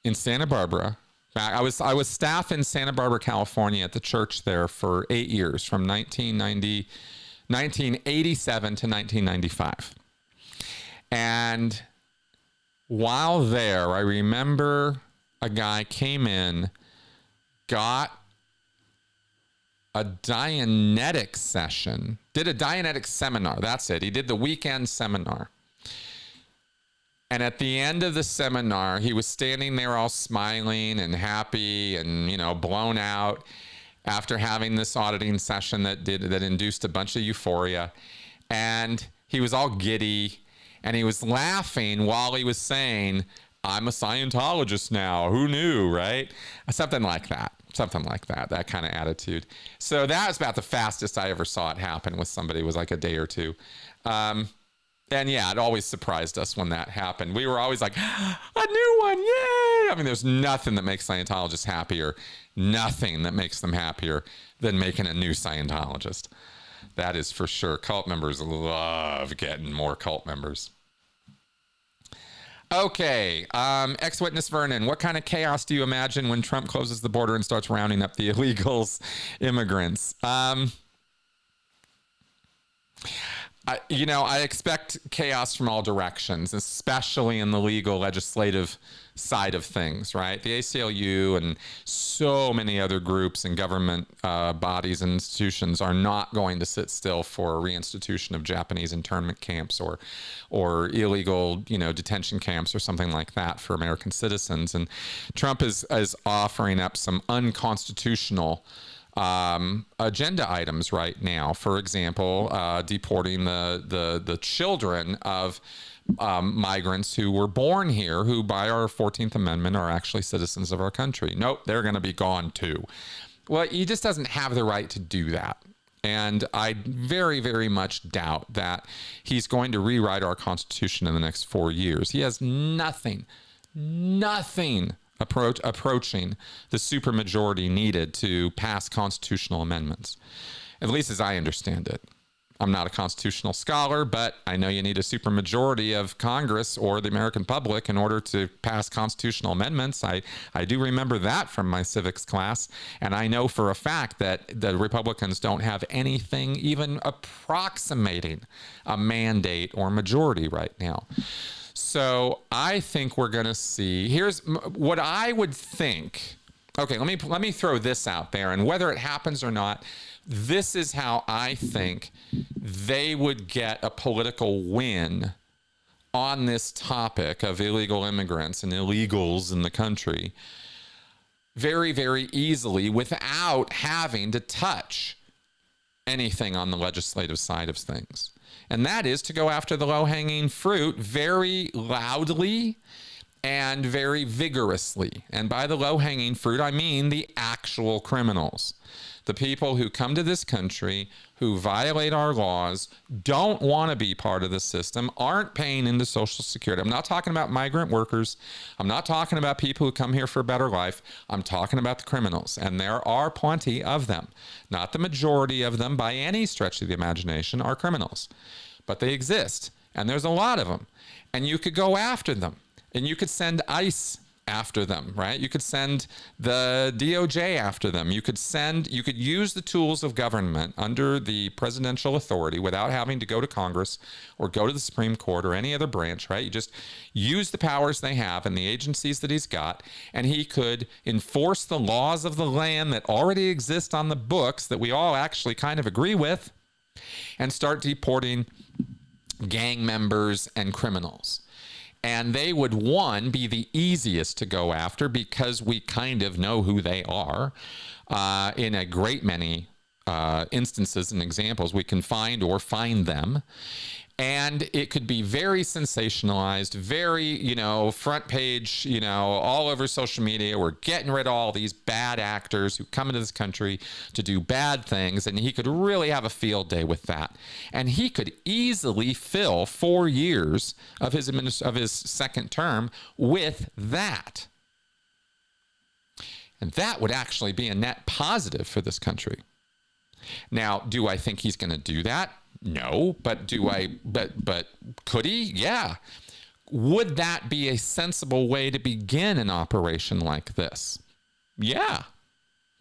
in Santa Barbara. I was staff in Santa Barbara, California at the church there for 8 years, from 1987 to 1995. And while there, I remember a guy came in, got a Dianetic session, did a Dianetic seminar. That's it. He did the weekend seminar. And at the end of the seminar, he was standing there all smiling and happy and, blown out after having this auditing session that induced a bunch of euphoria. And he was all giddy and he was laughing while he was saying, I'm a Scientologist now. Who knew, right? Something like that, that kind of attitude. So that was about the fastest I ever saw it happen with somebody. It was like a day or two. And yeah, it always surprised us when that happened. We were always like, a new one, yay! I mean, there's nothing that makes Scientologists happier, nothing that makes them happier than making a new Scientologist. That is for sure. Cult members love getting more cult members. Okay, ex-witness Vernon, what kind of chaos do you imagine when Trump closes the border and starts rounding up the illegals, immigrants? I expect chaos from all directions, especially in the legal legislative side of things, right? The ACLU and so many other groups and government bodies and institutions are not going to sit still for a reinstitution of Japanese internment camps or illegal, detention camps or something like that for American citizens. And Trump is offering up some unconstitutional agenda items right now. For example, deporting the children of migrants who were born here, who by our 14th Amendment are actually citizens of our country. Nope, they're going to be gone too. Well, he just doesn't have the right to do that. And I very, very much doubt that he's going to rewrite our Constitution in the next 4 years. He has nothing approaching the supermajority needed to pass constitutional amendments, at least as I understand it. I'm not a constitutional scholar, but I know you need a supermajority of Congress or the American public in order to pass constitutional amendments. I do remember that from my civics class, and I know for a fact that the Republicans don't have anything even approximating a mandate or majority right now. So I think we're going to see, here's what I would think. Okay, let me throw this out there, and whether it happens or not, this is how I think they would get a political win on this topic of illegal immigrants and illegals in the country very, very easily without having to touch anything on the legislative side of things. And that is to go after the low-hanging fruit very loudly and very vigorously. And by the low-hanging fruit, I mean the actual criminals. The people who come to this country, who violate our laws, don't want to be part of the system, aren't paying into Social Security. I'm not talking about migrant workers. I'm not talking about people who come here for a better life. I'm talking about the criminals. And there are plenty of them. Not the majority of them by any stretch of the imagination are criminals. But they exist. And there's a lot of them. And you could go after them. And you could send ICE after them, right? You could send the DOJ after them. You could use the tools of government under the presidential authority without having to go to Congress or go to the Supreme Court or any other branch, right? You just use the powers they have and the agencies that he's got, and he could enforce the laws of the land that already exist on the books that we all actually kind of agree with and start deporting gang members and criminals. And they would, one, be the easiest to go after because we kind of know who they are in a great many instances and examples we can find or find them. And it could be very sensationalized, very, front page, all over social media. We're getting rid of all these bad actors who come into this country to do bad things. And he could really have a field day with that. And he could easily fill 4 years of his second term with that. And that would actually be a net positive for this country. Now, do I think he's going to do that? No, but but could he? Yeah. Would that be a sensible way to begin an operation like this? Yeah.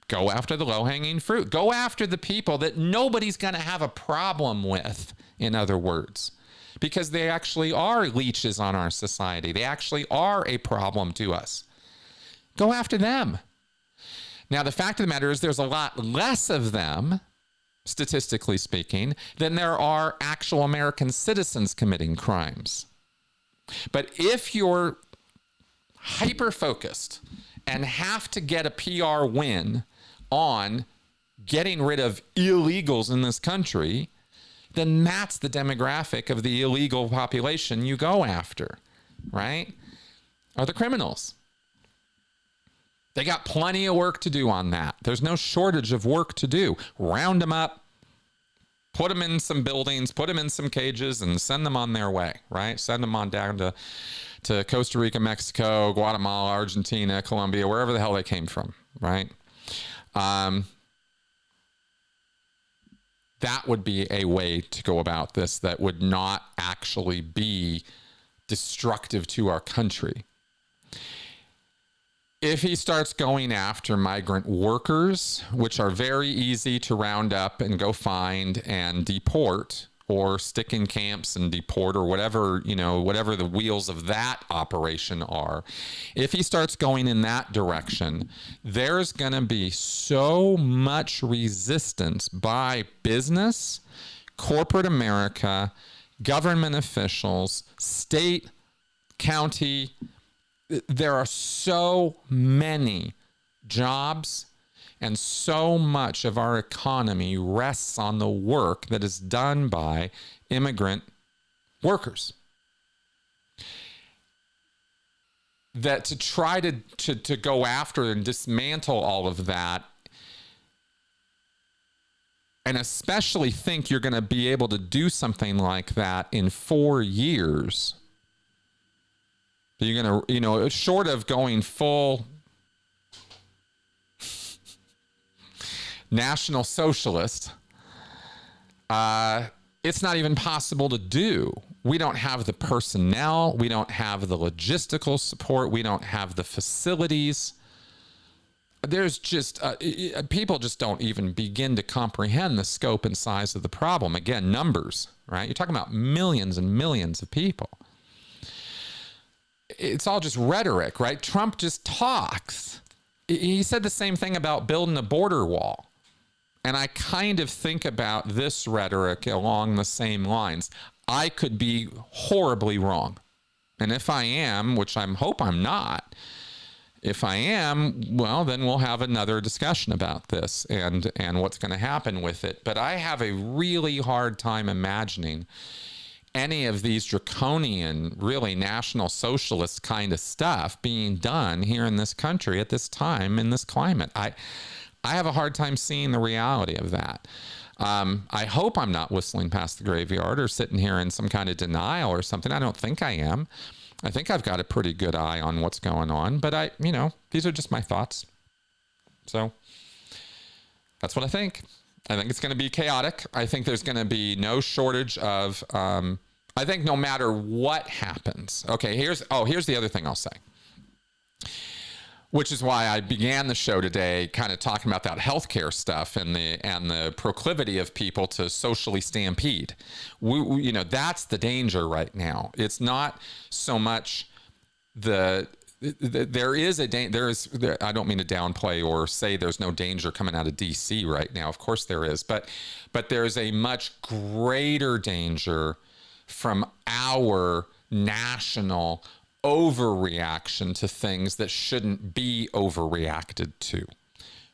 Go after the low-hanging fruit. Go after the people that nobody's going to have a problem with, in other words, because they actually are leeches on our society. They actually are a problem to us. Go after them. Now, the fact of the matter is there's a lot less of them, statistically speaking, than there are actual American citizens committing crimes. But if you're hyper-focused and have to get a PR win on getting rid of illegals in this country, then that's the demographic of the illegal population you go after, right? Are the criminals. They got plenty of work to do on that. There's no shortage of work to do. Round them up, put them in some buildings, put them in some cages, and send them on their way, right? Send them on down to Costa Rica, Mexico, Guatemala, Argentina, Colombia, wherever the hell they came from, right? That would be a way to go about this that would not actually be destructive to our country. If he starts going after migrant workers, which are very easy to round up and go find and deport, or stick in camps and deport, or whatever, whatever the wheels of that operation are, if he starts going in that direction, there's going to be so much resistance by business, corporate America, government officials, state, county. There are so many jobs, and so much of our economy rests on the work that is done by immigrant workers, that to try to go after and dismantle all of that, and especially think you're going to be able to do something like that in 4 years. You're going to, short of going full National Socialist, it's not even possible to do. We don't have the personnel. We don't have the logistical support. We don't have the facilities. There's just, people just don't even begin to comprehend the scope and size of the problem. Again, numbers, right? You're talking about millions and millions of people. It's all just rhetoric, right? Trump just talks. He said the same thing about building a border wall. And I kind of think about this rhetoric along the same lines. I could be horribly wrong. And if I am, which I hope I'm not, if I am, well, then we'll have another discussion about this and what's going to happen with it. But I have a really hard time imagining any of these draconian, really National Socialist kind of stuff being done here in this country at this time in this climate. I have a hard time seeing the reality of that. I hope I'm not whistling past the graveyard or sitting here in some kind of denial or something. I don't think I am. I think I've got a pretty good eye on what's going on, but these are just my thoughts. So that's what I think. I think it's going to be chaotic. I think there's going to be no shortage of, I think no matter what happens. Okay, here's the other thing I'll say, which is why I began the show today kind of talking about that healthcare stuff and the proclivity of people to socially stampede. That's the danger right now. It's not so much there is I don't mean to downplay or say there's no danger coming out of DC right now. Of course there is, but there's a much greater danger from our national overreaction to things that shouldn't be overreacted to,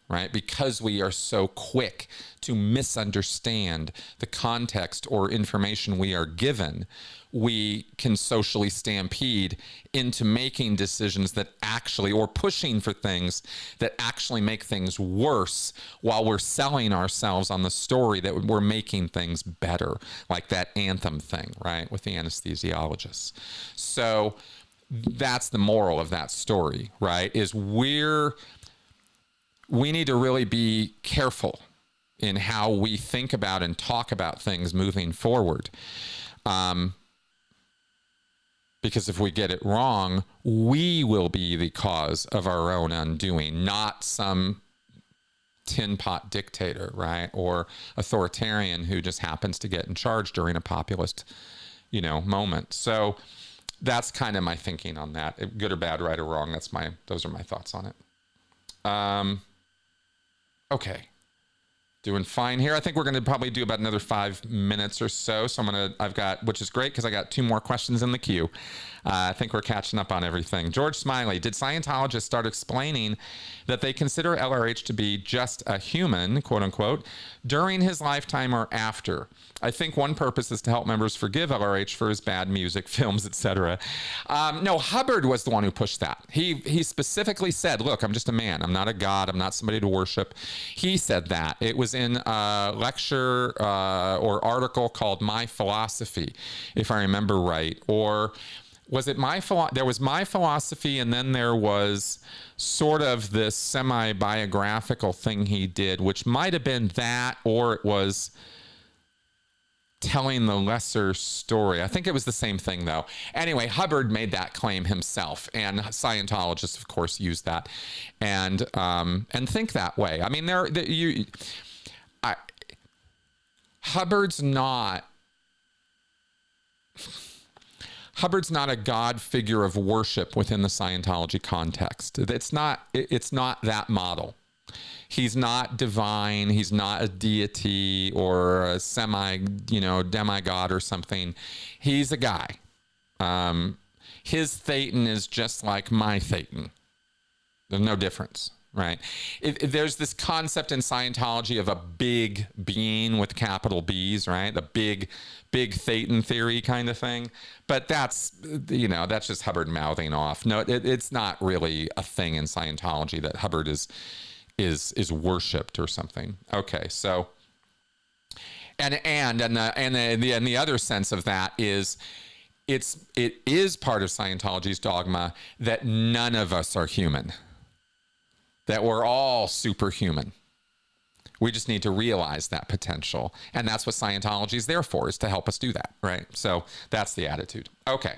right? Because we are so quick to misunderstand the context or information we are given, we can socially stampede into making decisions that actually, or pushing for things that actually make things worse while we're selling ourselves on the story that we're making things better, like that Anthem thing, right, with the anesthesiologists. So that's the moral of that story, right, is we need to really be careful in how we think about and talk about things moving forward. Because if we get it wrong, we will be the cause of our own undoing, not some tin pot dictator, right? Or authoritarian who just happens to get in charge during a populist, moment. So that's kind of my thinking on that. Good or bad, right or wrong, those are my thoughts on it. Okay. Doing fine here. I think we're going to probably do about another 5 minutes or so. So which is great because I got 2 more questions in the queue. I think we're catching up on everything. George Smiley, did Scientologists start explaining that they consider LRH to be just a human, quote unquote, during his lifetime or after? I think one purpose is to help members forgive LRH for his bad music, films, etc. No, Hubbard was the one who pushed that. He specifically said, look, I'm just a man. I'm not a god. I'm not somebody to worship. He said that. It was in a lecture or article called My Philosophy, if I remember right. Or was it there was My Philosophy, and then there was sort of this semi-biographical thing he did, which might have been that, or it was telling the lesser story. I think it was the same thing, though. Anyway, Hubbard made that claim himself, and Scientologists, of course, use that and think that way. I mean, Hubbard's not a God figure of worship within the Scientology context. It's not that model. He's not divine. He's not a deity or a demigod or something. He's a guy. His Thetan is just like my Thetan. There's no difference, right? There's this concept in Scientology of a big being with capital B's, right? The big Thetan theory kind of thing. But that's just Hubbard mouthing off. No, it's not really a thing in Scientology that Hubbard is worshipped or something. Okay, so and the other sense of that is it is part of Scientology's dogma that none of us are human, that we're all superhuman. We just need to realize that potential, and that's what Scientology is there for, is to help us do that, right? So that's the attitude. Okay.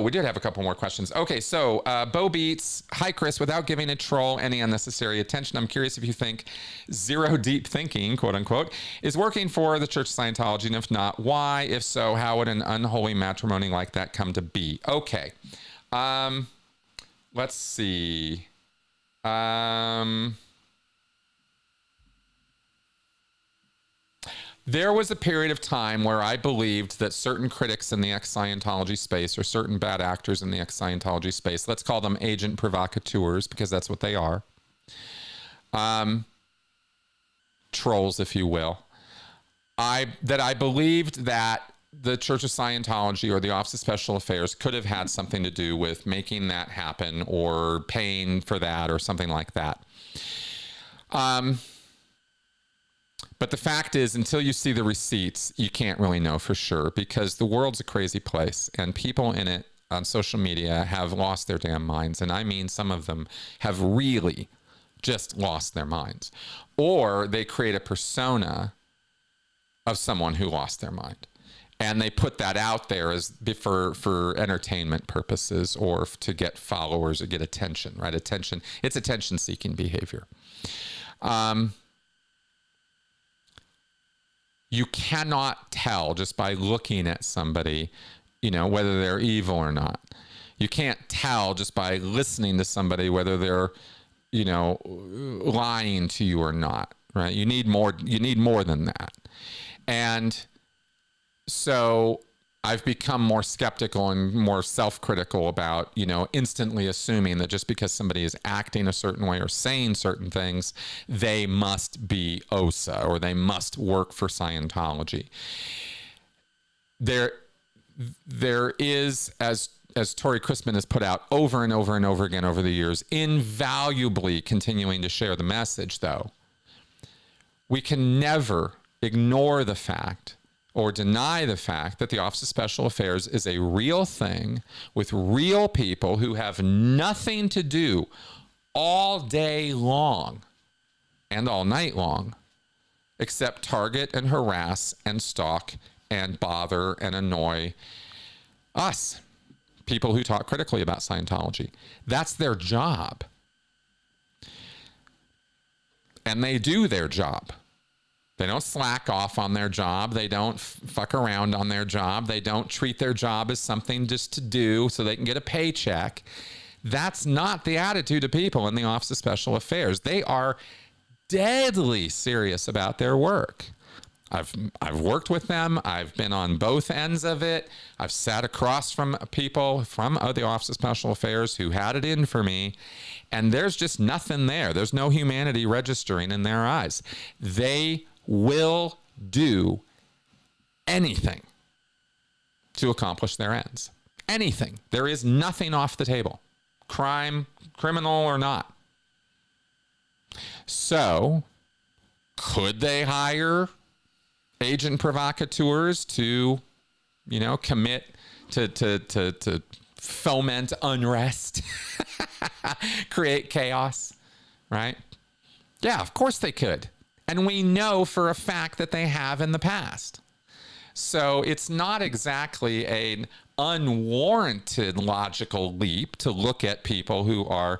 We did have a couple more questions. Okay, so Bo Beats, hi Chris, without giving a troll any unnecessary attention, I'm curious if you think zero deep thinking, quote unquote, is working for the Church of Scientology, and if not, why? If so, how would an unholy matrimony like that come to be? Okay, let's see. There was a period of time where I believed that certain critics in the ex-Scientology space, or certain bad actors in the ex-Scientology space, let's call them agent provocateurs, because that's what they are. Trolls, if you will. I believed that the Church of Scientology or the Office of Special Affairs could have had something to do with making that happen or paying for that or something like that. But the fact is, until you see the receipts, you can't really know for sure, because the world's a crazy place and people in it on social media have lost their damn minds. And I mean, some of them have really just lost their minds, or they create a persona of someone who lost their mind. And they put that out there as for entertainment purposes or to get followers or get attention, right? Attention. It's attention-seeking behavior. You cannot tell just by looking at somebody, whether they're evil or not. You can't tell just by listening to somebody whether they're, lying to you or not, right? You need more than that. And so I've become more skeptical and more self-critical about, instantly assuming that just because somebody is acting a certain way or saying certain things, they must be OSA or they must work for Scientology. There is, as Tori Christman has put out over and over and over again over the years, invaluably continuing to share the message, though, we can never ignore the fact or deny the fact that the Office of Special Affairs is a real thing with real people who have nothing to do all day long and all night long except target and harass and stalk and bother and annoy us, people who talk critically about Scientology. That's their job. And they do their job. They don't slack off on their job. They don't fuck around on their job. They don't treat their job as something just to do so they can get a paycheck. That's not the attitude of people in the Office of Special Affairs. They are deadly serious about their work. I've worked with them. I've been on both ends of it. I've sat across from people from the Office of Special Affairs who had it in for me, and there's just nothing there. There's no humanity registering in their eyes. They will do anything to accomplish their ends. Anything. There is nothing off the table. Crime, criminal or not. So, could they hire agent provocateurs to, commit to foment unrest, create chaos, right? Yeah, of course they could. And we know for a fact that they have in the past. So it's not exactly an unwarranted logical leap to look at people who are,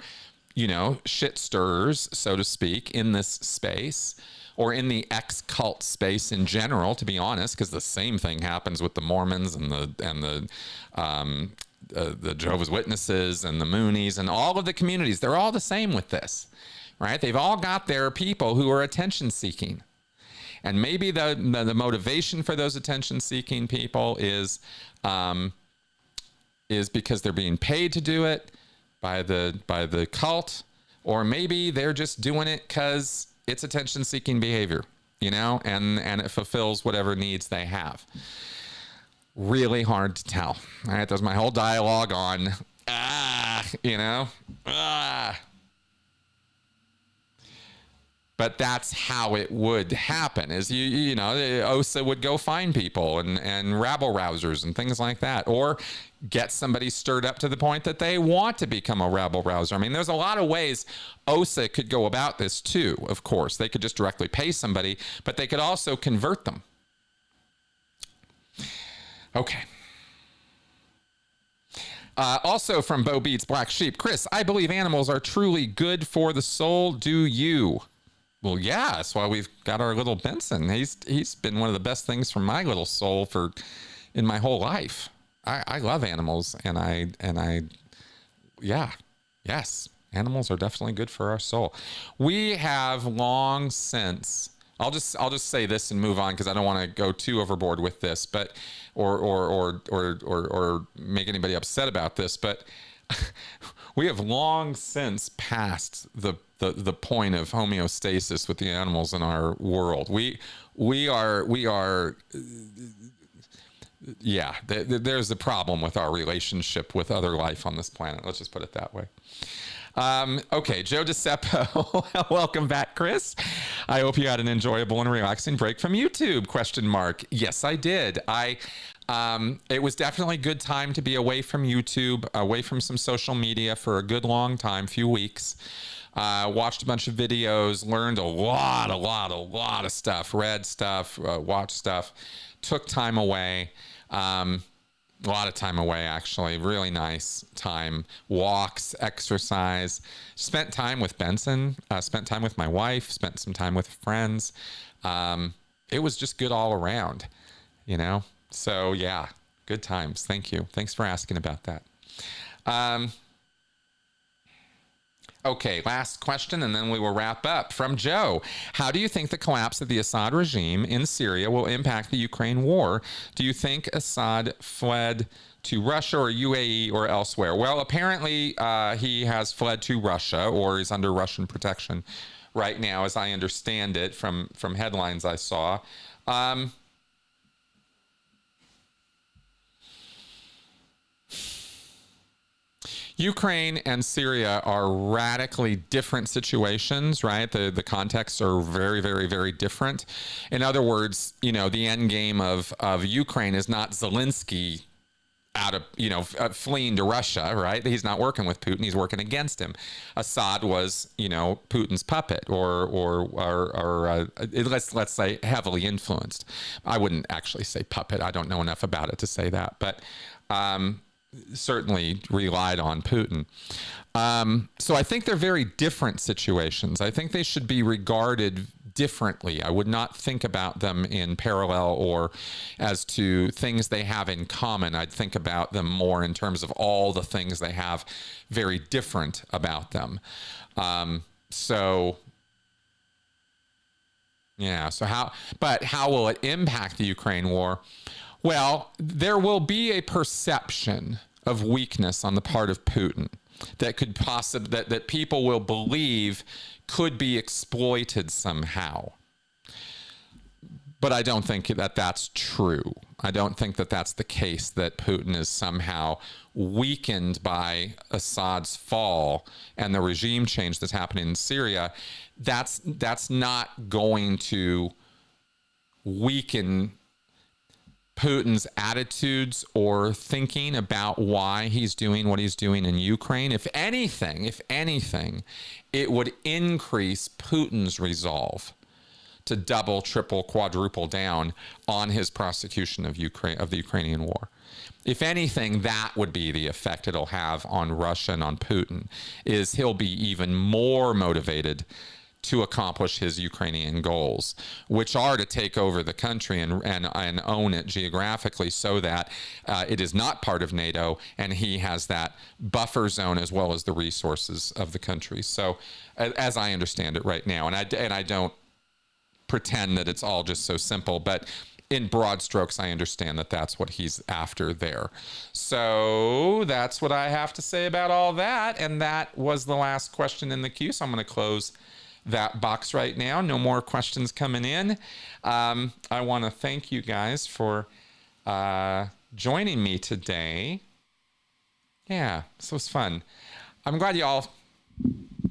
shit stirrers, so to speak, in this space, or in the ex-cult space in general, to be honest, because the same thing happens with the Mormons and the Jehovah's Witnesses and the Moonies and all of the communities. They're all the same with this, right? They've all got their people who are attention-seeking. And maybe the motivation for those attention-seeking people is because they're being paid to do it by the cult, or maybe they're just doing it because it's attention-seeking behavior, and it fulfills whatever needs they have. Really hard to tell. All right, there's my whole dialogue on, But that's how it would happen, is OSA would go find people and rabble-rousers and things like that, or get somebody stirred up to the point that they want to become a rabble-rouser. I mean, there's a lot of ways OSA could go about this too, of course. They could just directly pay somebody, but they could also convert them. Okay. Also from Bo Beats Black Sheep, Chris, I believe animals are truly good for the soul. Do you? Well, yeah, that's why we've got our little Benson. He's been one of the best things for my little soul in my whole life. I love animals, yes, animals are definitely good for our soul. We have long since, I'll just say this and move on because I don't want to go too overboard with this, but or make anybody upset about this, but we have long since passed the point of homeostasis with the animals in our world. We are there's a problem with our relationship with other life on this planet. Let's just put it that way. Okay, Joe DeCeppo, welcome back, Chris. I hope you had an enjoyable and relaxing break from YouTube, ? Yes, I did. It was definitely a good time to be away from YouTube, away from some social media for a good long time, few weeks. Watched a bunch of videos, learned a lot of stuff, read stuff, watched stuff, took time away. A lot of time away, actually. Really nice time. Walks, exercise. Spent time with Benson. Spent time with my wife. Spent some time with friends. It was just good all around, So, yeah, good times. Thank you. Thanks for asking about that. Okay, last question, and then we will wrap up. From Joe, how do you think the collapse of the Assad regime in Syria will impact the Ukraine war? Do you think Assad fled to Russia or UAE or elsewhere? Well, apparently he has fled to Russia, or is under Russian protection right now, as I understand it from headlines I saw. Ukraine and Syria are radically different situations, right? The contexts are very, very, very different. In other words, the end game of Ukraine is not Zelensky out of, fleeing to Russia, right? He's not working with Putin. He's working against him. Assad was, Putin's puppet or let's say heavily influenced. I wouldn't actually say puppet. I don't know enough about it to say that, but, certainly relied on Putin. So I think they're very different situations. I think they should be regarded differently. I would not think about them in parallel or as to things they have in common. I'd think about them more in terms of all the things they have very different about them. So how will it impact the Ukraine war? Well, there will be a perception of weakness on the part of Putin that could that people will believe could be exploited somehow. But I don't think that that's true. I don't think that that's the case, that Putin is somehow weakened by Assad's fall and the regime change that's happening in Syria. That's not going to weaken Putin's attitudes or thinking about why he's doing what he's doing in Ukraine. If anything, it would increase Putin's resolve to double, triple, quadruple down on his prosecution of the Ukrainian war. If anything, that would be the effect it'll have on Russia and on Putin, is he'll be even more motivated to accomplish his Ukrainian goals, which are to take over the country and own it geographically so that it is not part of NATO, and he has that buffer zone as well as the resources of the country. So as I understand it right now, and I don't pretend that it's all just so simple, but in broad strokes, I understand that that's what he's after there. So that's what I have to say about all that. And that was the last question in the queue. So I'm going to close that box right now. No more questions coming in. I want to thank you guys for joining me today. Yeah, this was fun. I'm glad you all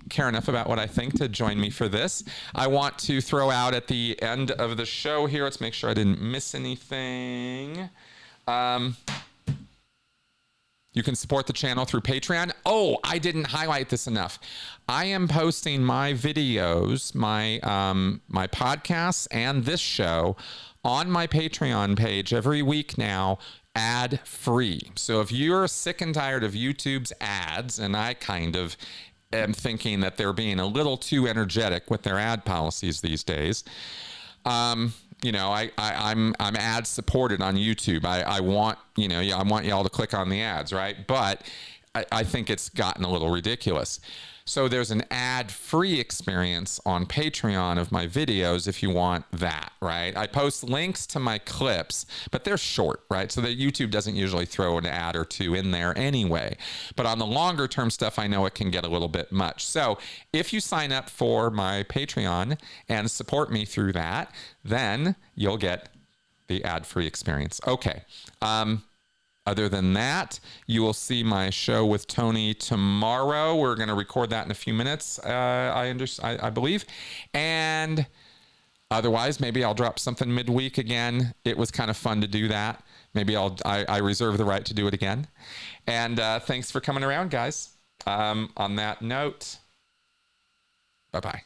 care enough about what I think to join me for this. I want to throw out at the end of the show here, let's make sure I didn't miss anything. You can support the channel through Patreon. Oh, I didn't highlight this enough. I am posting my videos, my podcasts, and this show on my Patreon page every week now, ad-free. So if you're sick and tired of YouTube's ads, and I kind of am thinking that they're being a little too energetic with their ad policies these days, I'm ad supported on YouTube. I want y'all to click on the ads, right? But I think it's gotten a little ridiculous. So there's an ad-free experience on Patreon of my videos if you want that, right? I post links to my clips, but they're short, right? So that YouTube doesn't usually throw an ad or two in there anyway. But on the longer term stuff, I know it can get a little bit much. So if you sign up for my Patreon and support me through that, then you'll get the ad-free experience. Okay. Other than that, you will see my show with Tony tomorrow. We're going to record that in a few minutes, I believe. And otherwise, maybe I'll drop something midweek again. It was kind of fun to do that. Maybe I reserve the right to do it again. And thanks for coming around, guys. On that note, bye-bye.